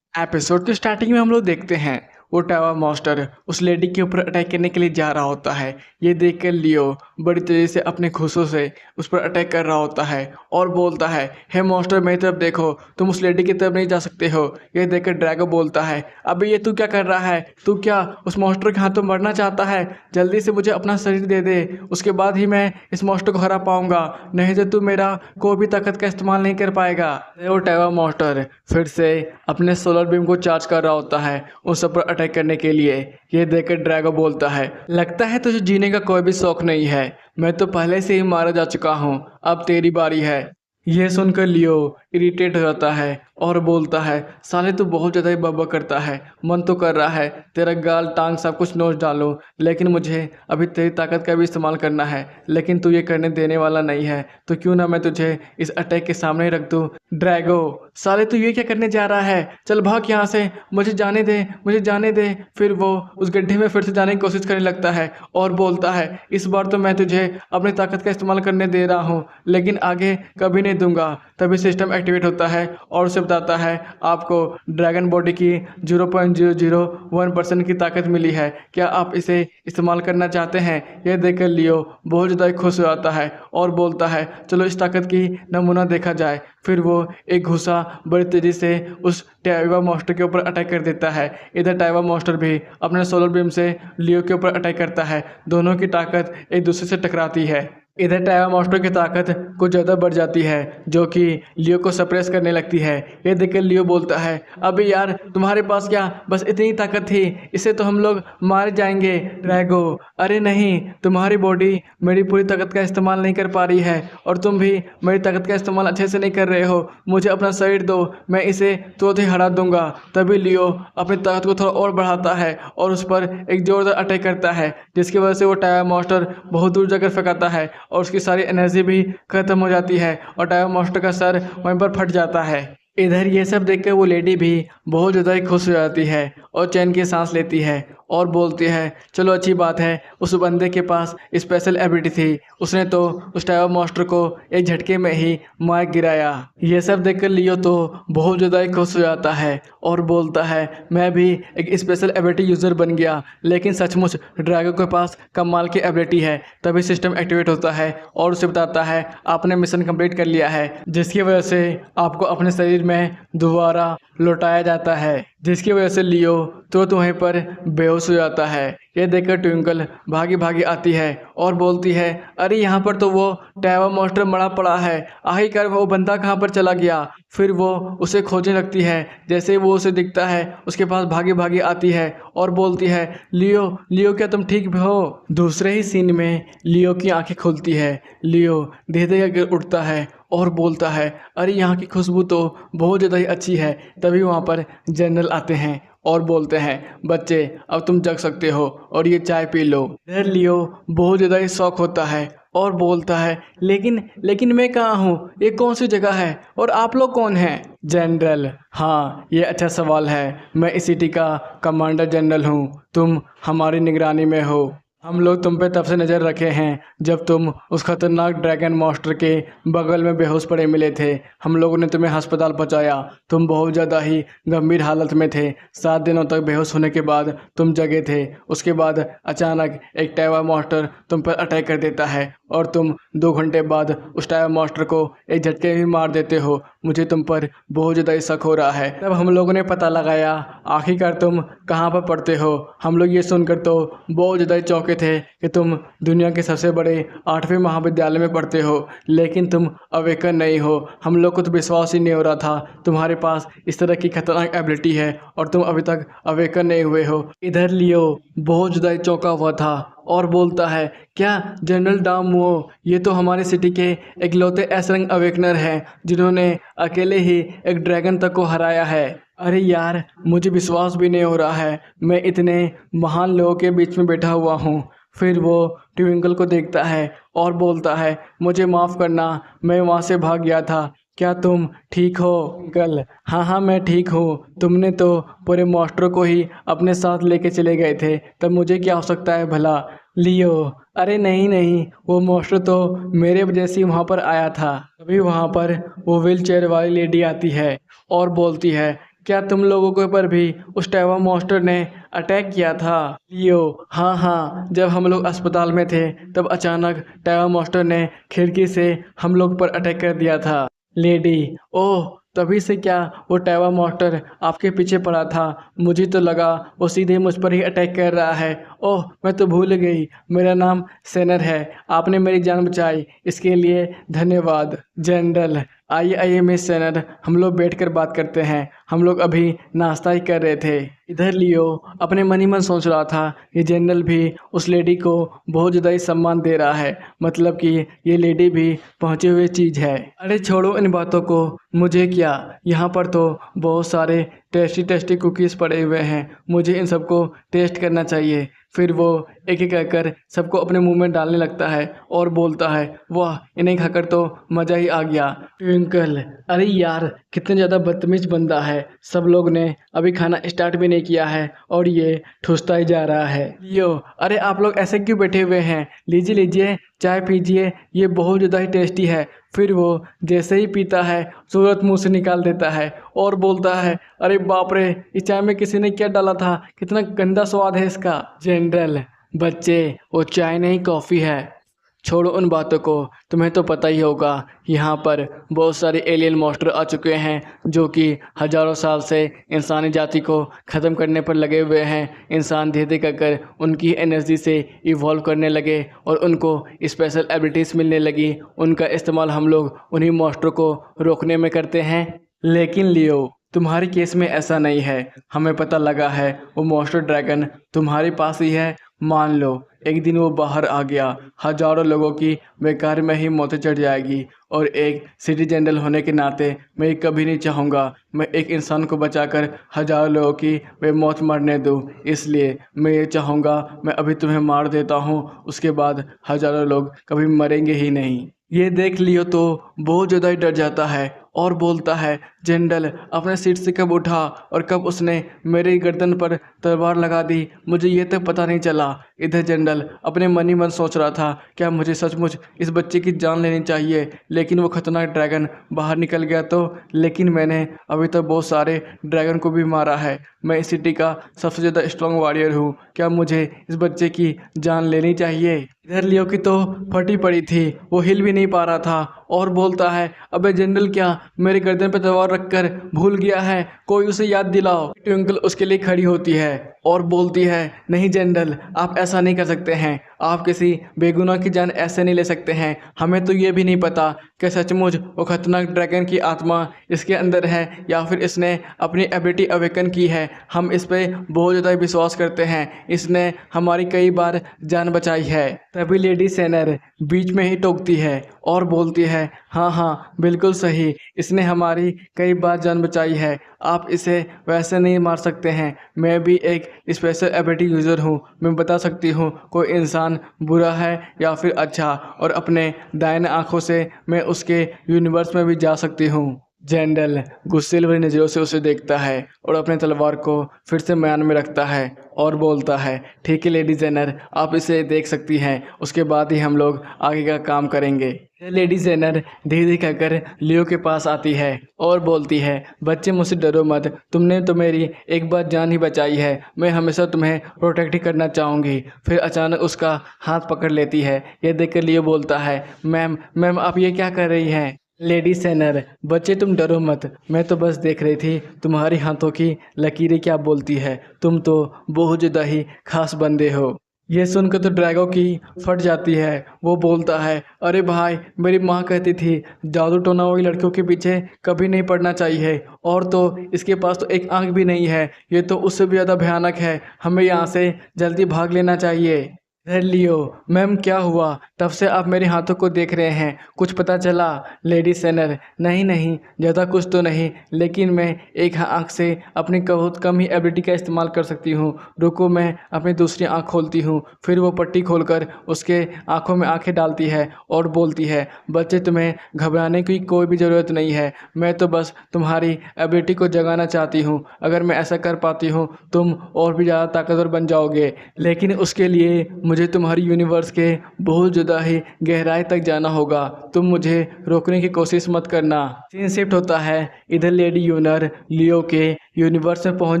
एपिसोड की स्टार्टिंग में हम लोग देखते हैं वो टाइवा मॉन्स्टर उस लेडी के ऊपर अटैक करने के लिए जा रहा होता है। ये देखकर लियो बड़ी तेज़ी से अपने घुसों से उस पर अटैक कर रहा होता है और बोलता है हे मॉन्स्टर मेरी तरफ देखो, तुम उस लेडी की तरफ नहीं जा सकते हो। ये देखकर ड्रैगो बोलता है अबे ये तू क्या कर रहा है, तू क्या उस मॉन्स्टर के हाथों मरना चाहता है, जल्दी से मुझे अपना शरीर दे दे, उसके बाद ही मैं इस मॉन्स्टर को हरा पाऊंगा, नहीं तो तू मेरा कोई भी ताकत का इस्तेमाल नहीं कर पाएगा। वो टाइवा मॉन्स्टर फिर से अपने सोलर बीम को चार्ज कर रहा होता है उन सब पर अटैक करने के लिए। ये देखकर ड्रैगो बोलता है लगता है तुझे जीने का कोई भी शौक नहीं है, मैं तो पहले से ही मारा जा चुका हूँ, अब तेरी बारी है। यह सुनकर लियो इरिटेट हो जाता है और बोलता है साले तू बहुत ज़्यादा ही बब्बा करता है, मन तो कर रहा है तेरा गाल टांग सब कुछ नोच डालूं, लेकिन मुझे अभी तेरी ताकत का भी इस्तेमाल करना है, लेकिन तू ये करने देने वाला नहीं है, तो क्यों ना मैं तुझे इस अटैक के सामने ही रख दूँ। ड्रैगो, साले तू ये क्या करने जा रहा है, चल भाग यहाँ से, मुझे जाने दे, मुझे जाने दे। फिर वो उस गड्ढे में फिर से जाने की कोशिश करने लगता है और बोलता है इस बार तो मैं तुझे अपनी ताकत का इस्तेमाल करने दे रहा हूँ, लेकिन आगे कभी नहीं दूंगा। तभी सिस्टम एक्टिवेट होता है और उसे बताता है आपको ड्रैगन बॉडी की 0.001% की ताकत मिली है, क्या आप इसे इस्तेमाल करना चाहते हैं। यह देखकर लियो बहुत ज़्यादा खुश हो जाता है और बोलता है चलो इस ताकत की नमूना देखा जाए। फिर वो एक घुसा बड़ी तेज़ी से उस टाइवा मॉन्स्टर के ऊपर अटैक कर देता है। इधर टाइवा मॉन्स्टर भी अपने सोलर बीम से लियो के ऊपर अटैक करता है। दोनों की ताकत एक दूसरे से टकराती है। इधर टाइवा मॉन्स्टर की ताकत कुछ ज़्यादा बढ़ जाती है जो कि लियो को सप्रेस करने लगती है। ये देखकर लियो बोलता है अबे यार तुम्हारे पास क्या बस इतनी ताकत थी, इसे तो हम लोग मार जाएंगे। ड्रैगो अरे नहीं, तुम्हारी बॉडी मेरी पूरी ताकत का इस्तेमाल नहीं कर पा रही है और तुम भी मेरी ताकत का इस्तेमाल अच्छे से नहीं कर रहे हो। मुझे अपना शरीर दो, मैं इसे तुरंत ही हरा दूंगा। तभी लियो अपनी ताकत को थोड़ा और बढ़ाता है और उस पर एक जोरदार अटैक करता है जिसकी वजह से वो टाइवा मॉन्स्टर बहुत दूर जाकर फेंकाता है और उसकी सारी एनर्जी भी खत्म हो जाती है और टाइवा मॉन्स्टर का सर वहीं पर फट जाता है। इधर ये सब देखकर वो लेडी भी बहुत ज़्यादा ही खुश हो जाती है और चैन की सांस लेती है और बोलती है चलो अच्छी बात है, उस बंदे के पास स्पेशल एबिलिटी थी, उसने तो उस टाइवा मॉन्स्टर को एक झटके में ही मार गिराया। ये सब देखकर लियो तो बहुत ज़्यादा ही खुश हो जाता है और बोलता है मैं भी एक स्पेशल एबिलिटी यूज़र बन गया। लेकिन सचमुच ड्रैगो के पास कमाल की एबिलिटी है। तभी सिस्टम एक्टिवेट होता है और उसे बताता है आपने मिशन कंप्लीट कर लिया है, जिसकी वजह से आपको अपने शरीर में दोबारा लौटाया जाता है, जिसकी वजह से लियो तो वहीं पर बेहोश हो जाता है। यह देखकर ट्विंकल भागी भागी आती है और बोलती है अरे यहाँ पर तो वो टाइवा मॉन्स्टर मरा पड़ा है, आखिरकार वो बंदा कहाँ पर चला गया। फिर वो उसे खोजने लगती है। जैसे ही वो उसे दिखता है उसके पास भागी भागी आती है और बोलती है लियो लियो क्या तुम ठीक हो। दूसरे ही सीन में लियो की आंखें खुलती है। लियो धीरे धीरे करके उठता है और बोलता है अरे यहाँ की खुशबू तो बहुत ज़्यादा ही अच्छी है। तभी वहाँ पर जनरल आते हैं और बोलते हैं बच्चे अब तुम जग सकते हो और ये चाय पी लो। इधर लियो बहुत ज़्यादा ही शौक होता है और बोलता है लेकिन मैं कहाँ हूँ, ये कौन सी जगह है और आप लोग कौन हैं। जनरल हाँ ये अच्छा सवाल है, मैं इस सिटी का कमांडर जनरल हूँ, तुम हमारी निगरानी में हो। हम लोग तुम पे तब से नज़र रखे हैं जब तुम उस खतरनाक ड्रैगन मॉन्स्टर के बगल में बेहोश पड़े मिले थे। हम लोगों ने तुम्हें अस्पताल पहुंचाया, तुम बहुत ज़्यादा ही गंभीर हालत में थे। 7 दिनों तक बेहोश होने के बाद तुम जगे थे। उसके बाद अचानक एक टाइवा मॉन्स्टर तुम पर अटैक कर देता है और तुम 2 घंटे बाद उस टाइवा मॉन्स्टर को एक झटके में मार देते हो। मुझे तुम पर बहुत ज़्यादा ही शक हो रहा है। तब हम लोगों ने पता लगाया आखिरकार तुम कहाँ पर पढ़ते हो। हम लोग ये सुनकर तो बहुत ज़्यादा ही चौंके थे कि तुम दुनिया के सबसे बड़े 8वें महाविद्यालय में पढ़ते हो, लेकिन तुम अवेकन नहीं हो। हम लोग को तो विश्वास ही नहीं हो रहा था तुम्हारे पास इस तरह की खतरनाक एबिलिटी है और तुम अभी तक अवेकन नहीं हुए हो। इधर लियो बहुत ज़्यादा ही चौंका हुआ था और बोलता है क्या जनरल डामो ये तो हमारे सिटी के इकलौते एस रैंक अवेकनर हैं जिन्होंने अकेले ही एक ड्रैगन तक को हराया है। अरे यार मुझे विश्वास भी नहीं हो रहा है, मैं इतने महान लोगों के बीच में बैठा हुआ हूँ। फिर वो ट्विंकल को देखता है और बोलता है मुझे माफ़ करना, मैं वहाँ से भाग गया था। क्या तुम ठीक हो ट्विंकल। हाँ मैं ठीक हूँ, तुमने तो पूरे मॉन्स्टर को ही अपने साथ लेके चले गए थे, तब मुझे क्या हो सकता है भला। लियो अरे नहीं वो मॉन्स्टर तो मेरे वजह से वहाँ पर आया था। तभी वहाँ पर वो व्हील चेयर वाली लेडी आती है और बोलती है क्या तुम लोगों के ऊपर भी उस टाइवा मॉन्स्टर ने अटैक किया था। लियो हाँ जब हम लोग अस्पताल में थे तब अचानक टाइवा मॉन्स्टर ने खिड़की से हम लोग पर अटैक कर दिया था। लेडी ओह तभी से क्या वो टाइवा मॉन्स्टर आपके पीछे पड़ा था, मुझे तो लगा वो सीधे मुझ पर ही अटैक कर रहा है। ओह मैं तो भूल गई, मेरा नाम सेनर है, आपने मेरी जान बचाई, इसके लिए धन्यवाद। जनरल आइए मिस सेनर, हम लोग बैठकर बात करते हैं, हम लोग अभी नाश्ता ही कर रहे थे। इधर लियो अपने मन ही मन सोच रहा था कि जनरल भी उस लेडी को बहुत ज़्यादा ही सम्मान दे रहा है, मतलब कि ये लेडी भी पहुँची हुई चीज़ है। अरे छोड़ो इन बातों को, मुझे क्या, यहाँ पर तो बहुत सारे टेस्टी कुकीज़ पड़े हुए हैं, मुझे इन सबको टेस्ट करना चाहिए। फिर वो एक एक कर सबको अपने मुंह में डालने लगता है और बोलता है, वाह इन्हें खाकर तो मज़ा ही आ गया। ट्विंकल, अरे यार कितने ज़्यादा बदतमीज बंदा है, सब लोग ने अभी खाना स्टार्ट भी नहीं किया है और ये ठूसता ही जा रहा है। लियो, अरे आप लोग ऐसे क्यों बैठे हुए हैं, लीजिए लीजिए चाय पीजिए, ये बहुत ज़्यादा ही टेस्टी है। फिर वो जैसे ही पीता है सूरत मुंह से निकाल देता है और बोलता है, अरे बाप रे इस चाय में किसी ने क्या डाला था, कितना गंदा स्वाद है इसका। जनरल, बच्चे वो चाय नहीं कॉफ़ी है, छोड़ो उन बातों को, तुम्हें तो पता ही होगा यहाँ पर बहुत सारे एलियन मॉन्स्टर आ चुके हैं जो कि हज़ारों साल से इंसानी जाति को ख़त्म करने पर लगे हुए हैं। इंसान धीरे धीरे कर उनकी एनर्जी से इवॉल्व करने लगे और उनको स्पेशल एबिलिटीज़ मिलने लगी। उनका इस्तेमाल हम लोग उन्हीं मॉन्स्टर को रोकने में करते हैं। लेकिन लियो, तुम्हारे केस में ऐसा नहीं है, हमें पता लगा है वो मॉन्स्टर ड्रैगन तुम्हारे पास ही है। मान लो एक दिन वो बाहर आ गया, हजारों लोगों की बेकार में ही मौतें चढ़ जाएगी और एक सिटी जनरल होने के नाते मैं कभी नहीं चाहूँगा मैं एक इंसान को बचाकर हजारों लोगों की वे मौत मरने दूँ। इसलिए मैं ये चाहूँगा मैं अभी तुम्हें मार देता हूँ, उसके बाद हजारों लोग कभी मरेंगे ही नहीं। ये देख लियो तो बहुत ज़्यादा ही डर जाता है और बोलता है, जनरल अपने सीट से कब उठा और कब उसने मेरी गर्दन पर तलवार लगा दी, मुझे ये तक पता नहीं चला। इधर जनरल अपने मन ही मन सोच रहा था, क्या मुझे सचमुच इस बच्चे की जान लेनी चाहिए, लेकिन वो खतरनाक ड्रैगन बाहर निकल गया तो। लेकिन मैंने अभी तक बहुत सारे ड्रैगन को भी मारा है, मैं इस सिटी का सबसे ज़्यादा स्ट्रॉन्ग वॉरियर हूँ, क्या मुझे इस बच्चे की जान लेनी चाहिए। इधर लियो की तो फटी पड़ी थी, वो हिल भी नहीं पा रहा था और बोलता है, अबे जनरल क्या मेरे गर्दन पर तलवार रखकर भूल गया है, कोई उसे याद दिलाओ। ट्विंकल उसके लिए खड़ी होती है और बोलती है, नहीं जनरल आप ऐसा नहीं कर सकते हैं, आप किसी बेगुनाह की जान ऐसे नहीं ले सकते हैं। हमें तो ये भी नहीं पता कि सचमुच वो खतरनाक ड्रैगन की आत्मा इसके अंदर है या फिर इसने अपनी एबिलिटी अवेकन की है। हम इस पे बहुत ज़्यादा विश्वास करते हैं, इसने हमारी कई बार जान बचाई है। तभी लेडी सेनर बीच में ही टोकती है और बोलती है, हाँ हाँ बिल्कुल सही, इसने हमारी कई बार जान बचाई है, आप इसे वैसे नहीं मार सकते हैं। मैं भी एक स्पेशल एबिलिटी यूज़र हूँ, मैं बता सकती हूँ कोई इंसान बुरा है या फिर अच्छा, और अपने दाहिने आँखों से मैं उसके यूनिवर्स में भी जा सकती हूँ। जनरल गुस्से भरी नज़रों से उसे देखता है और अपने तलवार को फिर से म्यान में रखता है और बोलता है, ठीक है लेडी जेनर आप इसे देख सकती हैं, उसके बाद ही हम लोग आगे का काम करेंगे। लेडी जेनर धीरे धीरे कहकर लियो के पास आती है और बोलती है, बच्चे मुझसे डरो मत, तुमने तो मेरी एक बार जान ही बचाई है, मैं हमेशा तुम्हें प्रोटेक्ट ही करना चाहूँगी। फिर अचानक उसका हाथ पकड़ लेती है। यह देखकर लियो बोलता है, मैम मैम आप ये क्या कर रही हैं। लेडी सेनर, बच्चे तुम डरो मत, मैं तो बस देख रही थी तुम्हारी हाथों की लकीरें क्या बोलती है, तुम तो बहुत ज़्यादा ही खास बंदे हो। ये सुनकर तो ड्रैगो की फट जाती है, वो बोलता है, अरे भाई मेरी माँ कहती थी जादू टोना वाली लड़कियों के पीछे कभी नहीं पड़ना चाहिए, और तो इसके पास तो एक आंख भी नहीं है, ये तो उससे भी ज़्यादा भयानक है, हमें यहाँ से जल्दी भाग लेना चाहिए। इधर लियो, मैम क्या हुआ, तब से आप मेरे हाथों को देख रहे हैं, कुछ पता चला। लेडी सेनर, नहीं नहीं ज़्यादा कुछ तो नहीं, लेकिन मैं एक आँख से अपनी बहुत कम ही एबिलिटी का इस्तेमाल कर सकती हूँ, रुको मैं अपनी दूसरी आँख खोलती हूँ। फिर वो पट्टी खोलकर उसके आँखों में आँखें डालती है और बोलती है, बच्चे तुम्हें घबराने की कोई भी ज़रूरत नहीं है, मैं तो बस तुम्हारी एबिलिटी को जगाना चाहती हूँ, अगर मैं ऐसा कर पाती हूँ तुम और भी ज़्यादा ताकतवर बन जाओगे, लेकिन उसके लिए मुझे तुम्हारी यूनिवर्स के बहुत ज़्यादा ही गहराई तक जाना होगा, तुम मुझे रोकने की कोशिश मत करना। सीन शिफ्ट होता है, इधर लेडी यूनर लियो के यूनिवर्स में पहुंच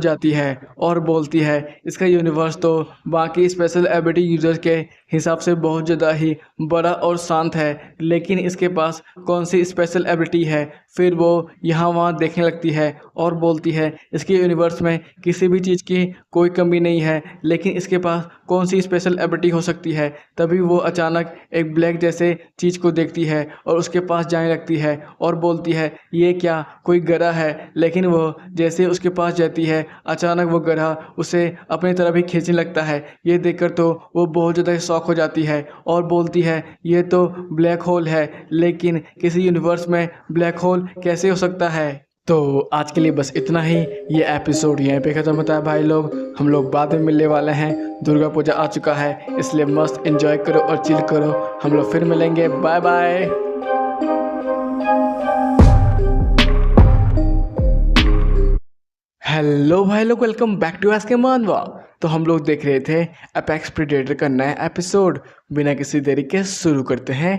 जाती है और बोलती है, इसका यूनिवर्स तो बाकी स्पेशल एबिलिटी यूजर्स के हिसाब से बहुत ज़्यादा ही बड़ा और शांत है, लेकिन इसके पास कौन सी स्पेशल एबिलिटी है। फिर वो यहाँ वहाँ देखने लगती है और बोलती है, इसके यूनिवर्स में किसी भी चीज़ की कोई कमी नहीं है, लेकिन इसके पास कौन सी स्पेशल एबिलिटी हो सकती है। तभी वो अचानक एक ब्लैक जैसे चीज़ को देखती है और उसके पास जाने लगती है और बोलती है, ये क्या कोई गधा है। लेकिन वो जैसे उसके पास जाती है, अचानक वो गधा उसे अपनी तरफ ही खींचने लगता है। ये देखकर तो वो बहुत ज़्यादा शॉक हो जाती है और बोलती है, ये तो ब्लैक होल है, लेकिन किसी यूनिवर्स में ब्लैक होल कैसे हो सकता है। तो आज के लिए बस इतना ही। ये एपिसोड यहीं पे ख़त्म होता है भाई लोग। हम लोग बाद में मिलने वाले हैं। दुर्गा पूजा आ चुका है, इसलिए मस्त एंजॉय करो और चिल करो। हम लोग फिर मिलेंगे। Bye bye. हेलो भाई लोग, वेलकम बैक टू एसके मानवा। तो हम लोग देख रहे थे अपेक्स प्रेडेटर का नया एपिसोड। बिना किसी देरी के शुरू करते हैं।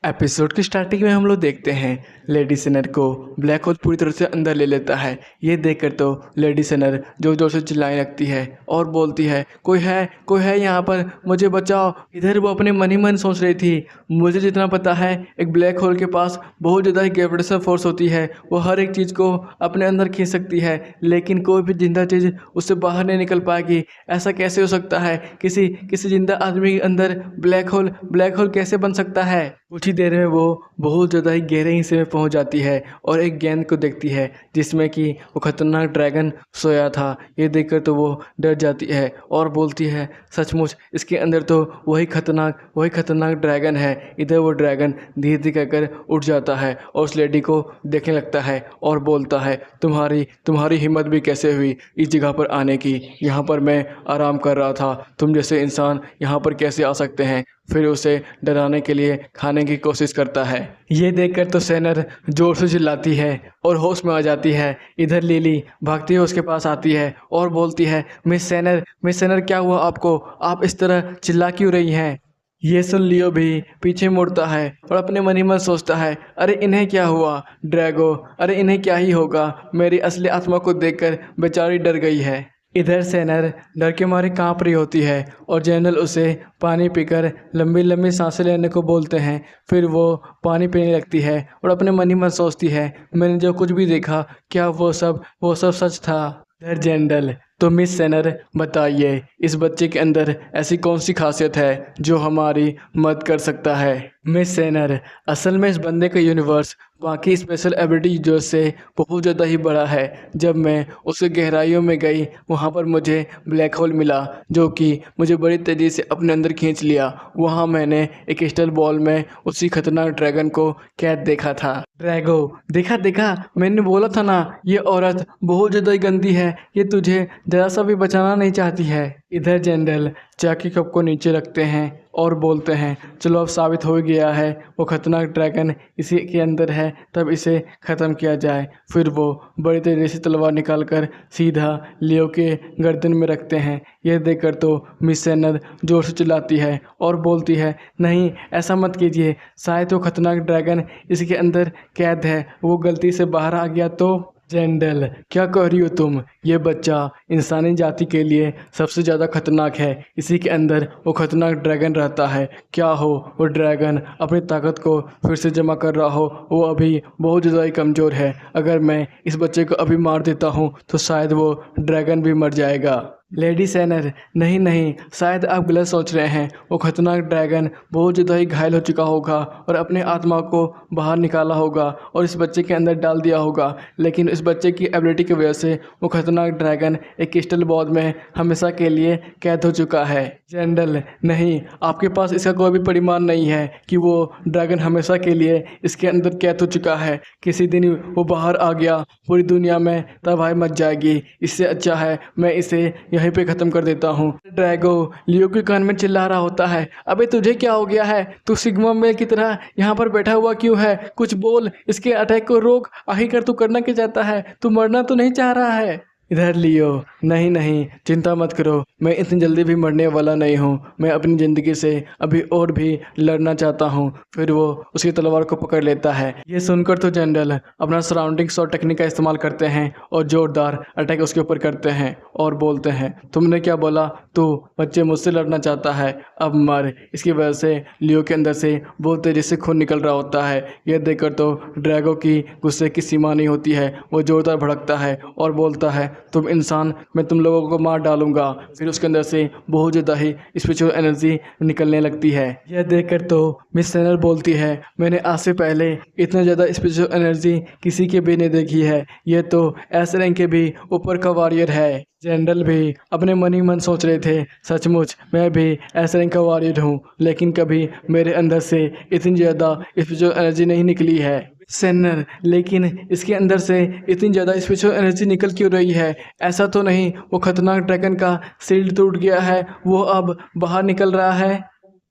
एपिसोड की स्टार्टिंग में हम लोग देखते हैं लेडी सिनर को ब्लैक होल पूरी तरह से अंदर ले लेता है। ये देखकर तो लेडी सिनर जोर जोर से चिल्लाने लगती है और बोलती है, कोई है यहाँ पर, मुझे बचाओ। इधर वो अपने मन ही मन सोच रही थी, मुझे जितना पता है एक ब्लैक होल के पास बहुत ज़्यादा ही ग्रेविटेशनल फोर्स होती है, वो हर एक चीज़ को अपने अंदर खींच सकती है, लेकिन कोई भी जिंदा चीज़ उससे बाहर नहीं निकल पाएगी। ऐसा कैसे हो सकता है? किसी किसी जिंदा आदमी के अंदर ब्लैक होल कैसे बन सकता है? कुछ ही देर में वो बहुत ज़्यादा ही गहरे हिस्से में पहुंच जाती है और एक गेंद को देखती है जिसमें कि वो खतरनाक ड्रैगन सोया था। ये देखकर तो वो डर जाती है और बोलती है, सचमुच इसके अंदर तो वही खतरनाक ड्रैगन है। इधर वो ड्रैगन धीरे धीरे कहकर उठ जाता है और उस लेडी को देखने लगता है और बोलता है, तुम्हारी हिम्मत भी कैसे हुई इस जगह पर आने की? यहाँ पर मैं आराम कर रहा था, तुम जैसे इंसान यहाँ पर कैसे आ सकते हैं? फिर उसे डराने के लिए खाने की कोशिश करता है। ये देखकर तो सैनर जोर से चिल्लाती है और होश में आ जाती है। इधर लिली भागती हुई उसके पास आती है और बोलती है, मिस सैनर क्या हुआ आपको? आप इस तरह चिल्ला क्यों रही हैं? ये सुन लियो भी पीछे मुड़ता है और अपने मन ही मन सोचता है, अरे इन्हें क्या हुआ? ड्रैगो, अरे इन्हें क्या ही होगा? मेरी असली आत्मा को देखकर बेचारी डर गई है। इधर सैनर डर के मारे कांप रही होती है और जनरल उसे पानी पीकर लंबी लंबी सांसें लेने को बोलते हैं। फिर वो पानी पीने लगती है और अपने मन ही मन सोचती है, मैंने जो कुछ भी देखा, क्या वो सब सच था? इधर जनरल, तो मिस सैनर बताइए, इस बच्चे के अंदर ऐसी कौन सी खासियत है जो हमारी मदद कर सकता है? मिस सैनर, असल में इस बंदे का यूनिवर्स बाकी स्पेशल एबिलिटी यूजर्स से बहुत ज़्यादा ही बड़ा है। जब मैं उसके गहराइयों में गई, वहाँ पर मुझे ब्लैक होल मिला जो कि मुझे बड़ी तेज़ी से अपने अंदर खींच लिया। वहाँ मैंने एक क्रिस्टल बॉल में उसी खतरनाक ड्रैगन को कैद देखा था। ड्रैगो, देखा मैंने बोला था ना, ये औरत बहुत ज़्यादा ही गंदी है, ये तुझे ज़रा सा भी बचाना नहीं चाहती है। इधर जनरल चाय की कप को नीचे रखते हैं और बोलते हैं, चलो अब साबित हो गया है वो खतरनाक ड्रैगन इसी के अंदर है, तब इसे ख़त्म किया जाए। फिर वो बड़ी तेज़ी से तलवार निकालकर सीधा लियो के गर्दन में रखते हैं। यह देखकर तो मिस सैनर जोर से चिल्लाती है और बोलती है, नहीं ऐसा मत कीजिए, शायद वो खतरनाक ड्रैगन इसके अंदर कैद है, वो गलती से बाहर आ गया तो। जेंडल, क्या कह रही हो तुम? ये बच्चा इंसानी जाति के लिए सबसे ज़्यादा खतरनाक है, इसी के अंदर वो खतरनाक ड्रैगन रहता है। क्या हो वो ड्रैगन अपनी ताकत को फिर से जमा कर रहा हो, वो अभी बहुत ज़्यादा ही कमज़ोर है। अगर मैं इस बच्चे को अभी मार देता हूँ तो शायद वो ड्रैगन भी मर जाएगा। लेडी सैनर, नहीं, शायद आप गलत सोच रहे हैं। वो खतरनाक ड्रैगन बहुत ज़्यादा ही घायल हो चुका होगा और अपने आत्मा को बाहर निकाला होगा और इस बच्चे के अंदर डाल दिया होगा, लेकिन इस बच्चे की एबिलिटी की वजह से वो खतरनाक ड्रैगन एक क्रिस्टल बॉल में हमेशा के लिए कैद हो चुका है। जनरल, नहीं, आपके पास इसका कोई भी प्रमाण नहीं है कि वो ड्रैगन हमेशा के लिए इसके अंदर कैद हो चुका है। किसी दिन वो बाहर आ गया, पूरी दुनिया में तबाही मच जाएगी। इससे अच्छा है मैं इसे यहीं पे ख़त्म कर देता हूँ। ड्रैगो लियो के कान में चिल्ला रहा होता है, अबे तुझे क्या हो गया है? तू सिग्मा मेल की तरह यहाँ पर बैठा हुआ क्यों है? कुछ बोल, इसके अटैक को रोक। आखिरकार तू करना क्या चाहता है? तू मरना तो नहीं चाह रहा है? इधर लियो, नहीं, चिंता मत करो, मैं इतनी जल्दी भी मरने वाला नहीं हूँ। मैं अपनी ज़िंदगी से अभी और भी लड़ना चाहता हूँ। फिर वो उसकी तलवार को पकड़ लेता है। ये सुनकर तो जनरल अपना सराउंडिंग शॉट टेक्निक का इस्तेमाल करते हैं और ज़ोरदार अटैक उसके ऊपर करते हैं और बोलते हैं, तुमने क्या बोला? तू बच्चे मुझसे लड़ना चाहता है, अब मर। इसकी वजह से लियो के अंदर से बहुत तेज़ी से खून निकल रहा होता है। यह देखकर तो ड्रैगो की गुस्से की सीमा नहीं होती है। वो ज़ोरदार भड़कता है और बोलता है, तुम इंसान, मैं तुम लोगों को मार डालूंगा। फिर उसके अंदर से बहुत ज़्यादा ही स्पिरिचुअल एनर्जी निकलने लगती है। यह देखकर तो मिस सैनर बोलती है, मैंने आज से पहले इतना ज़्यादा स्पिरिचुअल एनर्जी किसी के भी नहीं देखी है। यह तो एस रैंक के भी ऊपर का वॉरियर है। जनरल भी अपने मन ही मन सोच रहे थे, सचमुच मैं भी एस रैंक का वॉरियर हूँ, लेकिन कभी मेरे अंदर से इतनी ज़्यादा स्पिरिचुअल एनर्जी नहीं निकली है। सेनर, लेकिन इसके अंदर से इतनी ज़्यादा स्पेशल एनर्जी निकल क्यों रही है? ऐसा तो नहीं वो खतरनाक ड्रैगन का शील्ड टूट गया है, वो अब बाहर निकल रहा है?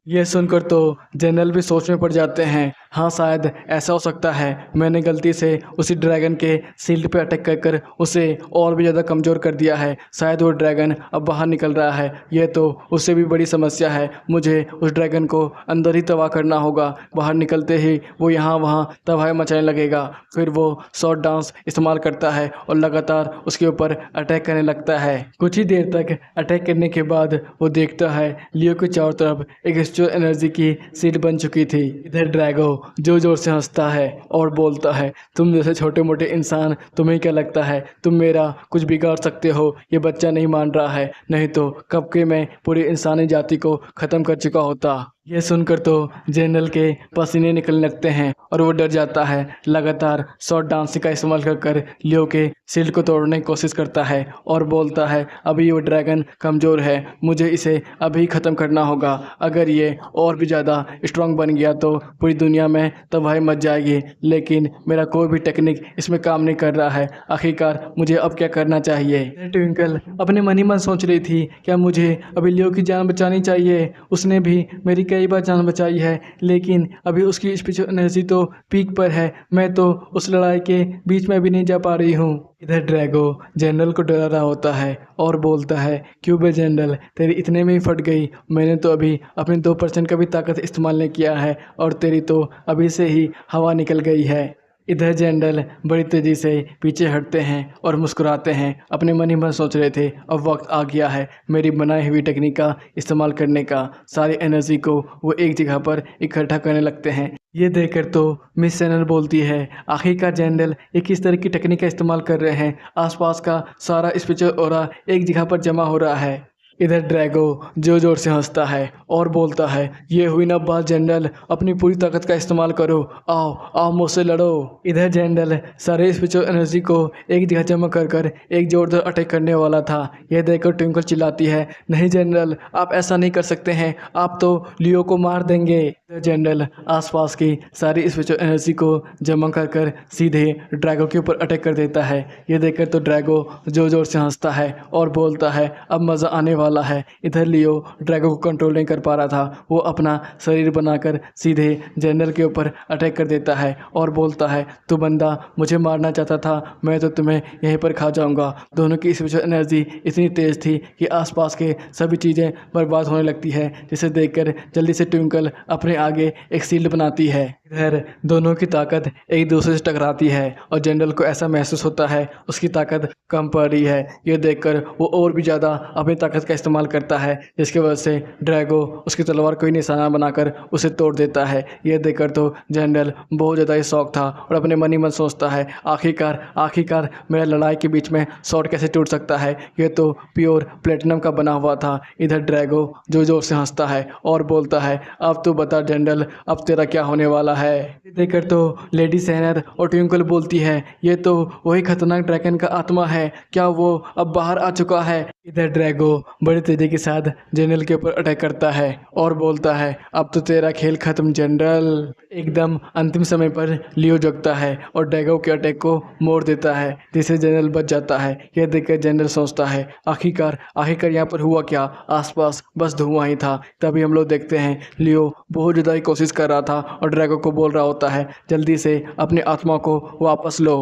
यह सुनकर तो जनरल भी सोच में पड़ जाते हैं। हाँ, शायद ऐसा हो सकता है मैंने गलती से उसी ड्रैगन के शील्ड पे अटैक कर कर उसे और भी ज़्यादा कमज़ोर कर दिया है। शायद वो ड्रैगन अब बाहर निकल रहा है। यह तो उससे भी बड़ी समस्या है। मुझे उस ड्रैगन को अंदर ही तबाह करना होगा। बाहर निकलते ही वो यहाँ वहाँ तबाही मचाने लगेगा। फिर वो शॉर्ट डांस इस्तेमाल करता है और लगातार उसके ऊपर अटैक करने लगता है। कुछ ही देर तक अटैक करने के बाद वो देखता है लियो के चारों तरफ एक जो एनर्जी की सीट बन चुकी थी। इधर ड्रैगो जोर जोर से हंसता है और बोलता है, तुम जैसे छोटे मोटे इंसान, तुम्हें क्या लगता है तुम मेरा कुछ बिगाड़ सकते हो? ये बच्चा नहीं मान रहा है, नहीं तो कब के मैं पूरी इंसानी जाति को ख़त्म कर चुका होता। यह सुनकर तो जनरल के पसीने निकलने लगते हैं और वो डर जाता है। लगातार शॉर्ट डांस का इस्तेमाल कर कर लियो के शील्ड को तोड़ने की कोशिश करता है और बोलता है, अभी वो ड्रैगन कमज़ोर है, मुझे इसे अभी ख़त्म करना होगा। अगर ये और भी ज़्यादा स्ट्रांग बन गया तो पूरी दुनिया में तबाही मच जाएगी। लेकिन मेरा कोई भी टेक्निक इसमें काम नहीं कर रहा है। आखिरकार मुझे अब क्या करना चाहिए? ट्विंकल अपने मन ही मन सोच रही थी, क्या मुझे अभी लियो की जान बचानी चाहिए? उसने भी मेरी कई बार जान बचाई है, लेकिन अभी उसकी स्पिरिचुअल एनर्जी तो पीक पर है। मैं तो उस लड़ाई के बीच में भी नहीं जा पा रही हूँ। इधर ड्रैगो जनरल को डरा रहा होता है और बोलता है, क्यों बे जनरल, तेरी इतने में ही फट गई? मैंने तो अभी अपने 2% का भी ताकत इस्तेमाल नहीं किया है और तेरी तो अभी से ही हवा निकल गई है। इधर जनरल बड़ी तेज़ी से पीछे हटते हैं और मुस्कुराते हैं। अपने मन ही मन सोच रहे थे, अब वक्त आ गया है मेरी बनाई हुई टेक्निक का इस्तेमाल करने का। सारी एनर्जी को वो एक जगह पर इकट्ठा करने लगते हैं। ये देखकर तो मिस सेनर बोलती है, आखिरकार जनरल ये किस तरह की टेक्निक का इस्तेमाल कर रहे हैं? आसपास का सारा स्पिरिचुअल ऑरा एक जगह पर जमा हो रहा है। इधर ड्रैगो जोर जोर से हंसता है और बोलता है, ये हुई ना बात जनरल, अपनी पूरी ताकत का इस्तेमाल करो, आओ आओ मुझसे लड़ो। इधर जनरल सारे स्पिरिचुअल एनर्जी को एक जगह जमा कर कर एक जोरदार अटैक करने वाला था। यह देखकर ट्विंकल चिल्लाती है, नहीं जनरल, आप ऐसा नहीं कर सकते हैं, आप तो लियो को मार देंगे। इधर जनरल आसपास की सारी स्पिरिचुअल एनर्जी को जमा कर कर सीधे ड्रैगो के ऊपर अटैक कर देता है। यह देखकर तो ड्रैगो जोर जोर से हंसता है और बोलता है, अब मज़ा आने वाला है। इधर लियो ड्रैगो को कंट्रोल नहीं कर पा रहा था, वो अपना शरीर बनाकर सीधे जनरल के ऊपर अटैक कर देता है और बोलता है, तू बंदा मुझे मारना चाहता था, मैं तो तुम्हें यहीं पर खा जाऊंगा। दोनों की स्पिरिचुअल एनर्जी इतनी तेज़ थी कि आसपास के सभी चीज़ें बर्बाद होने लगती है, जिसे देखकर जल्दी से ट्विंकल अपने आगे एक शील्ड बनाती है। इधर दोनों की ताकत एक दूसरे से टकराती है और जनरल को ऐसा महसूस होता है उसकी ताकत कम पड़ रही है। ये देखकर वो और भी ज़्यादा अपनी ताकत का इस्तेमाल करता है, जिसकी वजह से ड्रैगो उसकी तलवार को ही निशाना बनाकर उसे तोड़ देता है। यह देखकर तो जनरल बहुत ज़्यादा ही शौक था और अपने मन ही मन सोचता है, आखिरकार मेरा लड़ाई के बीच में शॉट कैसे टूट सकता है? यह तो प्योर प्लेटिनम का बना हुआ था। इधर ड्रैगो जोर जोर से हंसता है और बोलता है, अब तू बता जनरल, अब तेरा क्या होने वाला है? देखकर तो लेडी सेनर और ट्विंकल बोलती है, ये तो वही खतरनाक ड्रैगन का आत्मा है, क्या वो अब बाहर आ चुका है? इधर ड्रैगो बड़ी तेजी के साथ जनरल के ऊपर अटैक करता है और बोलता है, अब तो तेरा खेल खत्म जनरल। एकदम अंतिम समय पर लियो जगता है और ड्रैगो के अटैक को मोड़ देता है, जिससे जनरल बच जाता है। यह देखकर जनरल सोचता है, आखिरकार यहाँ पर हुआ क्या? आसपास बस धुआं ही था। तभी हम लोग देखते हैं लियो बहुत ज़्यादा ही कोशिश कर रहा था और ड्रैगो को बोल रहा होता है, जल्दी से अपनी आत्मा को वापस लो।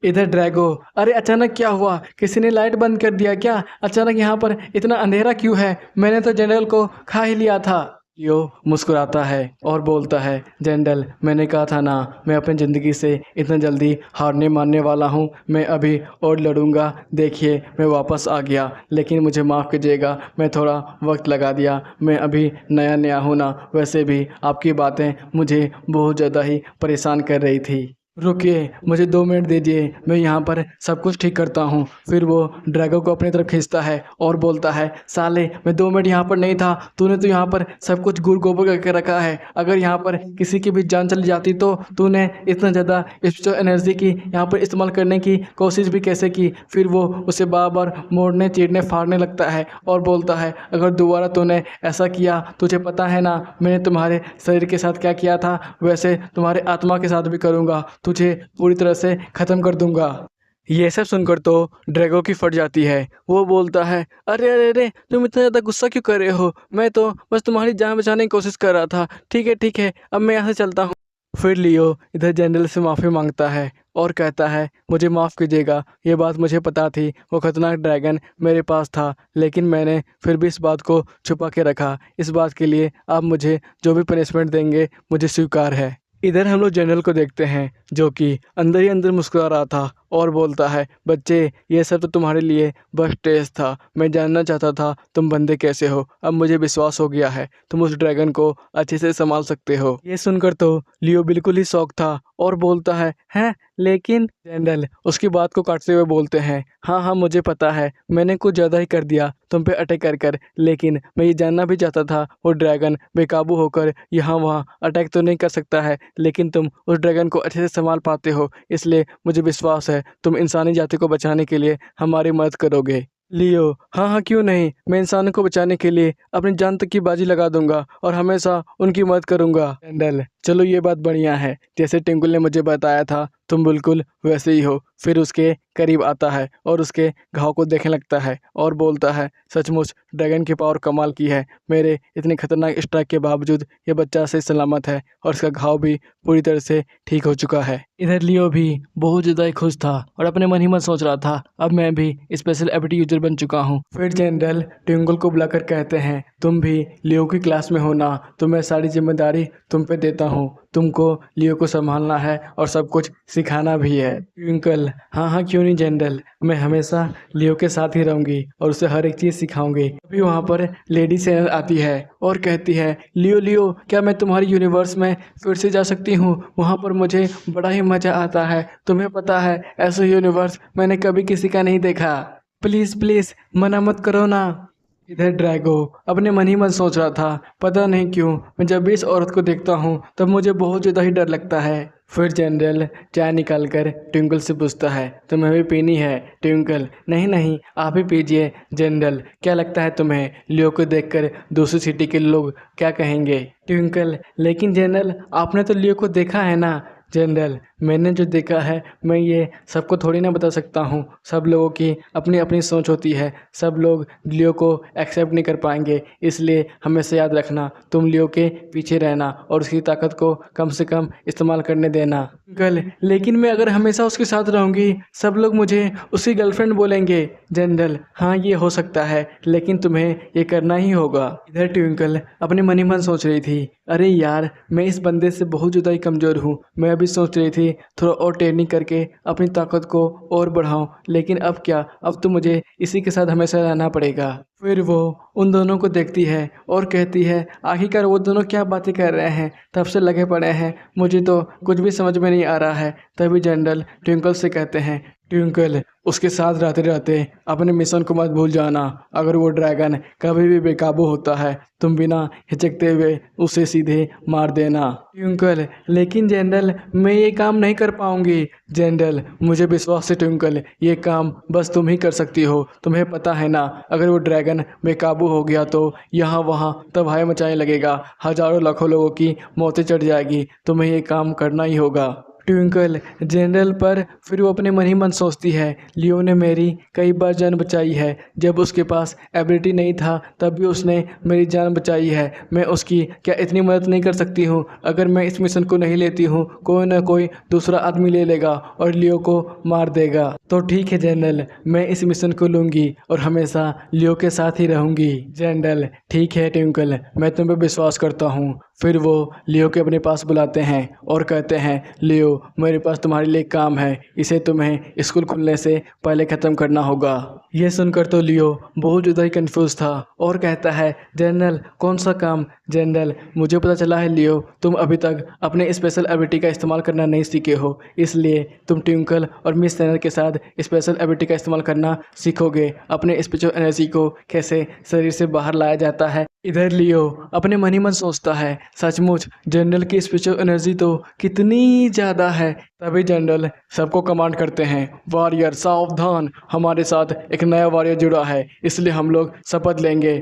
इधर ड्रैगो, अरे अचानक क्या हुआ? किसी ने लाइट बंद कर दिया क्या? अचानक यहाँ पर इतना अंधेरा क्यों है? मैंने तो जनरल को खा ही लिया था। लियो मुस्कुराता है और बोलता है, जनरल मैंने कहा था ना, मैं अपनी ज़िंदगी से इतना जल्दी हार नहीं मानने वाला हूँ। मैं अभी और लड़ूंगा। देखिए मैं वापस आ गया, लेकिन मुझे माफ़ कीजिएगा, मैं थोड़ा वक्त लगा दिया। मैं अभी नया नया हूँ ना, वैसे भी आपकी बातें मुझे बहुत ज़्यादा ही परेशान कर रही थी। रुकिए, मुझे 2 मिनट दीजिए, मैं यहाँ पर सब कुछ ठीक करता हूँ। फिर वो ड्रैगो को अपनी तरफ खींचता है और बोलता है, साले मैं 2 मिनट यहाँ पर नहीं था, तूने तो यहाँ पर सब कुछ गुड़ गोबर करके रखा है। अगर यहाँ पर किसी की भी जान चली जाती तो तूने इतना ज़्यादा स्पिरिचुअल एनर्जी की यहाँ पर इस्तेमाल करने की कोशिश भी कैसे की? फिर वो उसे बार बार मोड़ने चीरने फाड़ने लगता है और बोलता है, अगर दोबारा तूने ऐसा किया, तुझे पता है ना मैंने तुम्हारे शरीर के साथ क्या किया था, वैसे तुम्हारे आत्मा के साथ भी करूँगा। तुझे पूरी तरह से ख़त्म कर दूंगा। ये सब सुनकर तो ड्रैगो की फट जाती है। वो बोलता है, अरे अरे अरे, तुम इतना ज़्यादा गुस्सा क्यों कर रहे हो? मैं तो बस तुम्हारी जान बचाने की कोशिश कर रहा था। ठीक है, अब मैं यहाँ से चलता हूँ। फिर लियो इधर जनरल से माफ़ी मांगता है और कहता है, मुझे माफ़ कीजिएगा, ये बात मुझे पता थी, वो खतरनाक ड्रैगन मेरे पास था, लेकिन मैंने फिर भी इस बात को छुपा के रखा। इस बात के लिए आप मुझे जो भी पनिशमेंट देंगे मुझे स्वीकार है। इधर हम लोग जनरल को देखते हैं जो कि अंदर ही अंदर मुस्कुरा रहा था और बोलता है, बच्चे ये सब तो तुम्हारे लिए बस टेस्ट था। मैं जानना चाहता था तुम बंदे कैसे हो। अब मुझे विश्वास हो गया है तुम उस ड्रैगन को अच्छे से संभाल सकते हो। ये सुनकर तो लियो बिल्कुल ही शौक था और बोलता है, हैं लेकिन जनरल उसकी बात को काटते हुए बोलते हैं, हाँ मुझे पता है मैंने कुछ ज़्यादा ही कर दिया तुम पे अटैक कर, लेकिन मैं ये जानना भी चाहता था वो ड्रैगन बेकाबू होकर यहाँ वहाँ अटैक तो नहीं कर सकता है, लेकिन तुम उस ड्रैगन को अच्छे से संभाल पाते हो, इसलिए मुझे विश्वास है तुम इंसानी जाति को बचाने के लिए हमारी मदद करोगे। लियो, हाँ क्यों नहीं, मैं इंसानों को बचाने के लिए अपनी जान तक की बाजी लगा दूंगा और हमेशा उनकी मदद करूंगा। कैंडल, चलो ये बात बढ़िया है, जैसे टिंकुल ने मुझे बताया था तुम बिल्कुल वैसे ही हो। फिर उसके करीब आता है और उसके घाव को देखने लगता है और बोलता है, सचमुच ड्रैगन की पावर कमाल की है। मेरे इतने खतरनाक स्ट्राइक के बावजूद ये बच्चा सही सलामत है और इसका घाव भी पूरी तरह से ठीक हो चुका है। इधर लियो भी बहुत ज़्यादा ही खुश था और अपने मन ही मन सोच रहा था, अब मैं भी स्पेशल एबिलिटी यूजर बन चुका हूँ। फिर जनरल ट्विंकल को बुलाकर कहते हैं, तुम भी लियो की क्लास में हो ना, तो मैं सारी जिम्मेदारी तुम पे देता हूँ। तुमको लियो को संभालना है और सब कुछ सिखाना भी है। ट्विंकल, हाँ क्यों नहीं जनरल, मैं हमेशा लियो के साथ ही रहूँगी और उसे हर एक चीज़ सिखाऊंगी। अभी वहाँ पर लेडी सेनर आती है और कहती है, लियो क्या मैं तुम्हारी यूनिवर्स में फिर से जा सकती हूँ? वहाँ पर मुझे बड़ा ही मज़ा आता है। तुम्हें पता है ऐसा यूनिवर्स मैंने कभी किसी का नहीं देखा। प्लीज़ मना मत करो ना। इधर ड्रैगो अपने मन ही मन सोच रहा था, पता नहीं क्यों मैं जब भी इस औरत को देखता हूँ तब मुझे बहुत ज़्यादा ही डर लगता है। फिर जनरल चाय निकाल कर ट्विंकल से पूछता है, तुम्हें भी पीनी है? ट्विंकल, नहीं आप ही पीजिए। जनरल, क्या लगता है तुम्हें लियो को देखकर दूसरी सिटी के लोग क्या कहेंगे? ट्विंकल, लेकिन जनरल आपने तो लियो को देखा है ना। जनरल, मैंने जो देखा है मैं ये सबको थोड़ी ना बता सकता हूँ। सब लोगों की अपनी अपनी सोच होती है, सब लोग लियो को एक्सेप्ट नहीं कर पाएंगे, इसलिए हमेशा याद रखना तुम लियो के पीछे रहना और उसकी ताकत को कम से कम इस्तेमाल करने देना। गल, लेकिन मैं अगर हमेशा उसके साथ रहूँगी सब लोग मुझे उसकी गर्लफ्रेंड बोलेंगे। जनरल, हाँ ये हो सकता है, लेकिन तुम्हें ये करना ही होगा। इधर ट्विंकल अपने मन ही मन सोच रही थी, अरे यार मैं इस बंदे से बहुत ज़्यादा ही कमज़ोर हूँ। मैं अभी सोच रही थी थोड़ा और ट्रेनिंग करके अपनी ताकत को और बढ़ाऊँ, लेकिन अब क्या, अब तो मुझे इसी के साथ हमेशा रहना पड़ेगा। फिर वो उन दोनों को देखती है और कहती है, आखिरकार वो दोनों क्या बातें कर रहे हैं, तब से लगे पड़े हैं, मुझे तो कुछ भी समझ में नहीं आ रहा है। तभी जनरल ट्विंकल से कहते हैं, ट्विंकल उसके साथ रहते रहते अपने मिशन को मत भूल जाना। अगर वो ड्रैगन कभी भी बेकाबू होता है तुम बिना हिचकते हुए उसे सीधे मार देना। ट्विंकल, लेकिन जनरल मैं ये काम नहीं कर पाऊंगी। जनरल, मुझे विश्वास है ट्विंकल, ये काम बस तुम ही कर सकती हो। तुम्हें पता है ना, अगर वो ड्रैगन बेकाबू हो गया तो यहाँ वहाँ तबाही मचाने लगेगा, हजारों लाखों लोगों की मौतें चढ़ जाएगी। तुम्हें ये काम करना ही होगा। ट्विंकल, जनरल पर फिर वो अपने मन ही मन सोचती है, लियो ने मेरी कई बार जान बचाई है। जब उसके पास एबिलिटी नहीं था तब भी उसने मेरी जान बचाई है। मैं उसकी क्या इतनी मदद नहीं कर सकती हूँ? अगर मैं इस मिशन को नहीं लेती हूँ कोई ना कोई दूसरा आदमी ले लेगा और लियो को मार देगा। तो ठीक है जनरल, मैं इस मिशन को लूँगी और हमेशा लियो के साथ ही रहूँगी। जनरल, ठीक है ट्विंकल, मैं तुम पर विश्वास करता हूँ। फिर वो लियो के अपने पास बुलाते हैं और कहते हैं, लियो मेरे पास तुम्हारे लिए काम है, इसे तुम्हें स्कूल खुलने से पहले ख़त्म करना होगा। ये सुनकर तो लियो बहुत ज़्यादा ही कंफ्यूज था और कहता है, जनरल कौन सा काम? जनरल, मुझे पता चला है लियो तुम अभी तक अपने स्पेशल एबिलिटी का इस्तेमाल करना नहीं सीखे हो, इसलिए तुम ट्विंकल और मिस सेनर के साथ स्पेशल एबिलिटी का इस्तेमाल करना सीखोगे। अपने स्पिरिचुअल एनर्जी को कैसे शरीर से बाहर लाया जाता है। इधर लियो अपने मन ही मन सोचता है, सचमुच जनरल की स्पिरिचुअल एनर्जी तो कितनी ज़्यादा है। तभी जनरल सबको कमांड करते हैं, वॉरियर सावधान, हमारे साथ एक नया वॉरियर जुड़ा है, इसलिए हम लोग शपथ लेंगे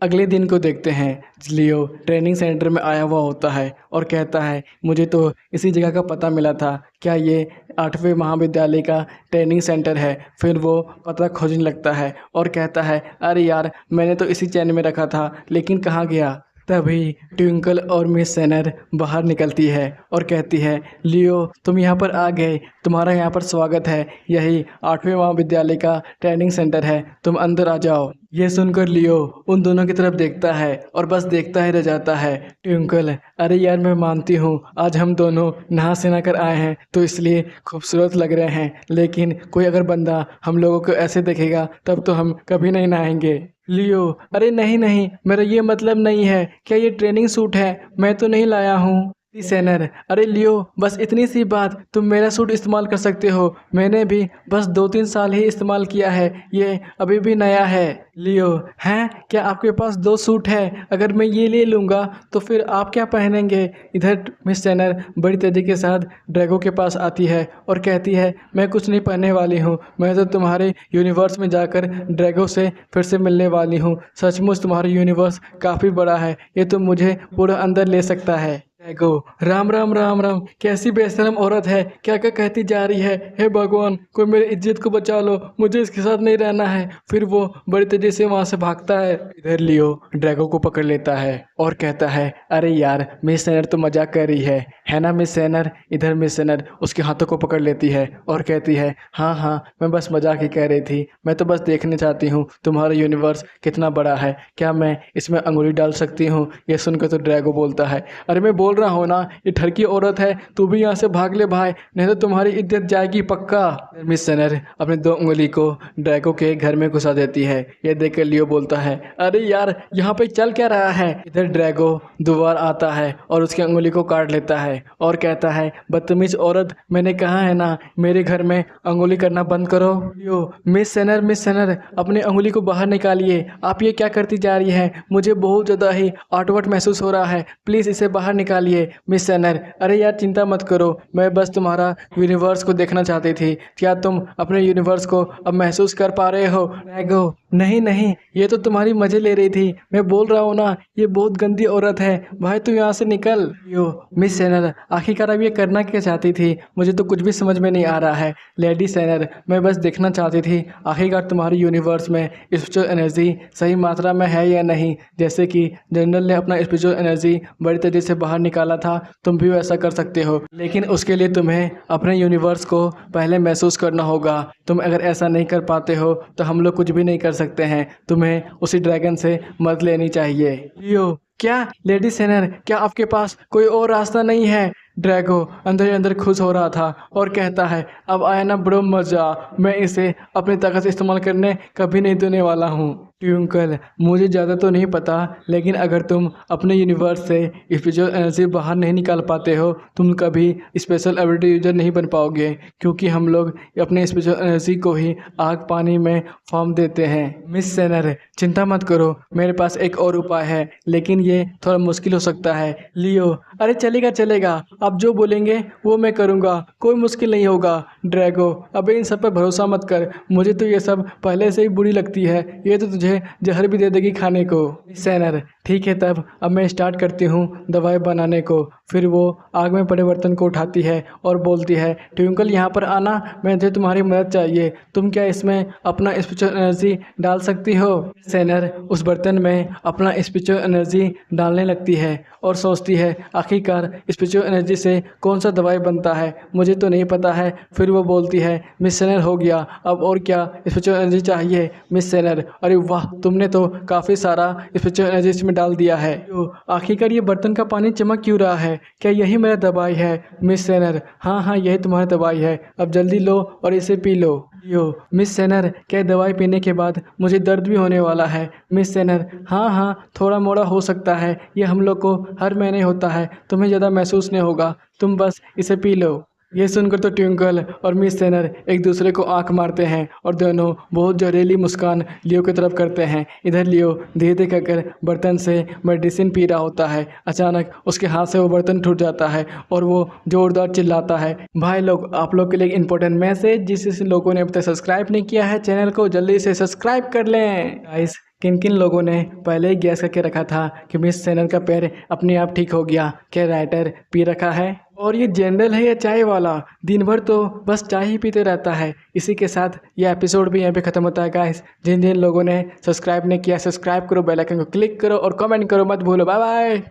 अगले दिन को देखते हैं। लियो ट्रेनिंग सेंटर में आया हुआ होता है और कहता है मुझे तो इसी जगह का पता मिला था, क्या ये 8वें महाविद्यालय का ट्रेनिंग सेंटर है। फिर वो पता खोजने लगता है और कहता है अरे यार, मैंने तो इसी चैन में रखा था, लेकिन कहाँ गया। तभी ट्विंकल और मिस सेनर बाहर निकलती है और कहती है लियो तुम यहाँ पर आ गए, तुम्हारा यहाँ पर स्वागत है, यही 8वें महाविद्यालय का ट्रेनिंग सेंटर है, तुम अंदर आ जाओ। ये सुनकर लियो उन दोनों की तरफ देखता है और बस देखता ही रह जाता है। ट्विंकल अरे यार, मैं मानती हूँ आज हम दोनों नहा सुना कर आए हैं तो इसलिए खूबसूरत लग रहे हैं, लेकिन कोई अगर बंदा हम लोगों को ऐसे देखेगा तब तो हम कभी नहीं नहाएंगे। लियो अरे नहीं नहीं, मेरा ये मतलब नहीं है, क्या ये ट्रेनिंग सूट है, मैं तो नहीं लाया हूँ। सेनर अरे लियो, बस इतनी सी बात, तुम मेरा सूट इस्तेमाल कर सकते हो, मैंने भी बस 2-3 साल ही इस्तेमाल किया है, ये अभी भी नया है। लियो हैं, क्या आपके पास 2 सूट है, अगर मैं ये ले लूँगा तो फिर आप क्या पहनेंगे। इधर मिस सेनर बड़ी तेज़ी के साथ ड्रैगो के पास आती है और कहती है मैं कुछ नहीं पहनने वाली हूँ, मैं तो तुम्हारे यूनिवर्स में जाकर ड्रैगो से फिर से मिलने वाली हूँ, सचमुच तुम्हारा यूनिवर्स काफ़ी बड़ा है, ये तो मुझे पूरा अंदर ले सकता है। ड्रैगो राम राम राम राम, कैसी बेशरम औरत है, क्या क्या कहती जा रही है, हे भगवान कोई मेरी इज्जत को बचा लो, मुझे इसके साथ नहीं रहना है। फिर वो बड़ी तेजी से वहाँ से भागता है। इधर लियो ड्रैगो को पकड़ लेता है और कहता है अरे यार, मिस सेनर तो मजाक कर रही है ना मिस सेनर। इधर मिस सेनर उसके हाथों को पकड़ लेती है और कहती है हाँ हाँ, मैं बस मजाक ही कह रही थी, मैं तो बस देखने चाहती हूँ तुम्हारा यूनिवर्स कितना बड़ा है, क्या मैं इसमें अंगुली डाल सकती हूँ। ये सुनकर तो ड्रैगो बोलता है अरे मैं बोल रहा हूँ ना, ये ठरकी औरत है, तू भी यहाँ से भाग ले भाई, नहीं तो तुम्हारी इज्जत जाएगी पक्का। मिस सेनर अपने 2 उंगली को ड्रैगो के घर में घुसा देती है। ये देखकर लियो बोलता है अरे यार, यहाँ पे चल क्या रहा है। इधर ड्रैगो दोबारा आता है और उसकी उंगली को काट लेता है और कहता है बदतमीज औरत, मैंने कहा है ना मेरे घर में अंगुली करना बंद करो। लियो मिस सेनर अपनी उंगली को बाहर निकालिए, आप ये क्या करती जा रही है, मुझे बहुत ज़्यादा ही ऑकवर्ड महसूस हो रहा है, प्लीज़ इसे बाहर निकालिए। मिस सेनर अरे यार चिंता मत करो, मैं बस तुम्हारा यूनिवर्स को देखना चाहती थी, क्या तुम अपने यूनिवर्स को अब महसूस कर पा रहे हो। ड्रैगो नहीं नहीं, ये तो तुम्हारी मज़े ले रही थी, मैं बोल रहा हूँ ना ये बहुत गंदी औरत है, भाई तू यहाँ से निकल। यो मिस सेनर आखिरकार अब ये करना क्या चाहती थी, मुझे तो कुछ भी समझ में नहीं आ रहा है। लेडी सेनर मैं बस देखना चाहती थी आखिरकार तुम्हारे यूनिवर्स में स्पिरिचुअल एनर्जी सही मात्रा में है या नहीं, जैसे कि जनरल ने अपना स्पिरिचुअल एनर्जी बड़ी तेजी से बाहर निकाला था, तुम भी वैसा कर सकते हो, लेकिन उसके लिए तुम्हें अपने यूनिवर्स को पहले महसूस करना होगा। तुम अगर ऐसा नहीं कर पाते हो तो हम लोग कुछ भी नहीं कर सकते हैं, तुम्हें उसी ड्रैगन से मदद लेनी चाहिए। लियो क्या लेडी सेनर, क्या आपके पास कोई और रास्ता नहीं है। ड्रैगो अंदर ही अंदर खुश हो रहा था और कहता है अब आया ना बड़ो मज़ा, मैं इसे अपनी ताकत से इस्तेमाल करने कभी नहीं देने वाला हूँ। ट्विंकल मुझे ज़्यादा तो नहीं पता, लेकिन अगर तुम अपने यूनिवर्स से स्पिरिचुअल एनर्जी बाहर नहीं निकाल पाते हो, तुम कभी स्पेशल एबिलिटी यूजर नहीं बन पाओगे, क्योंकि हम लोग अपने स्पिरिचुअल एनर्जी को ही आग पानी में फॉर्म देते हैं। मिस सेनर चिंता मत करो, मेरे पास एक और उपाय है, लेकिन ये थोड़ा मुश्किल हो सकता है। लियो अरे चलेगा चलेगा, आप जो बोलेंगे वो मैं करूँगा, कोई मुश्किल नहीं होगा। ड्रैगो अबे इन सब पर भरोसा मत कर, मुझे तो ये सब पहले से ही बुरी लगती है, ये तो तुझे जहर भी दे देगी खाने को। सेनर ठीक है, तब अब मैं स्टार्ट करती हूँ दवाई बनाने को। फिर वो आग में पड़े बर्तन को उठाती है और बोलती है ट्विंकल यहाँ पर आना, मुझे तुम्हारी मदद चाहिए, तुम क्या इसमें अपना स्पिरिचुअल एनर्जी डाल सकती हो। सेनर उस बर्तन में अपना स्पिरिचुअल एनर्जी डालने लगती है और सोचती है आखिरकार स्पिरिचुअल एनर्जी से कौन सा दवाई बनता है, मुझे तो नहीं पता है। फिर वो बोलती है मिस सेनर हो गया, अब और क्या स्पिरिचुअल एनर्जी चाहिए। मिस सेनर अरे वाह, तुमने तो काफ़ी सारा स्पिरिचुअल एनर्जी इसमें डाल दिया है, तो आखिरकार ये बर्तन का पानी चमक क्यों रहा है, क्या यही मेरा दवाई है। मिस सेनर हाँ हाँ यही तुम्हारी दवाई है, अब जल्दी लो और इसे पी लो। यो मिस सेनर क्या दवाई पीने के बाद मुझे दर्द भी होने वाला है। मिस सेनर हाँ हाँ थोड़ा मोड़ा हो सकता है, ये हम लोग को हर महीने होता है, तुम्हें ज़्यादा महसूस नहीं होगा, तुम बस इसे पी लो। ये सुनकर तो ट्विंकल और मिस सेनर एक दूसरे को आंख मारते हैं और दोनों बहुत जहरीली मुस्कान लियो की तरफ करते हैं। इधर लियो धीरे धीरे कर बर्तन से मेडिसिन पी रहा होता है, अचानक उसके हाथ से वो बर्तन टूट जाता है और वो जोरदार चिल्लाता है। भाई लोग आप लोग के लिए इंपॉर्टेंट मैसेज, जिस लोगों ने अब तक सब्सक्राइब नहीं किया है चैनल को, जल्दी से सब्सक्राइब कर लें गाइस। किन किन लोगों ने पहले ही गैस करके रखा था कि मिस सेनन का पैर अपने आप ठीक हो गया? क्या राइटर पी रखा है? और ये जनरल है या चाय वाला? दिन भर तो बस चाय ही पीते रहता है। इसी के साथ ये एपिसोड भी यहाँ पे ख़त्म होता है गाइस। जिन जिन लोगों ने सब्सक्राइब नहीं किया, सब्सक्राइब करो, बेल आइकन को क्लिक करो और कमेंट करो मत भूलो। Bye bye.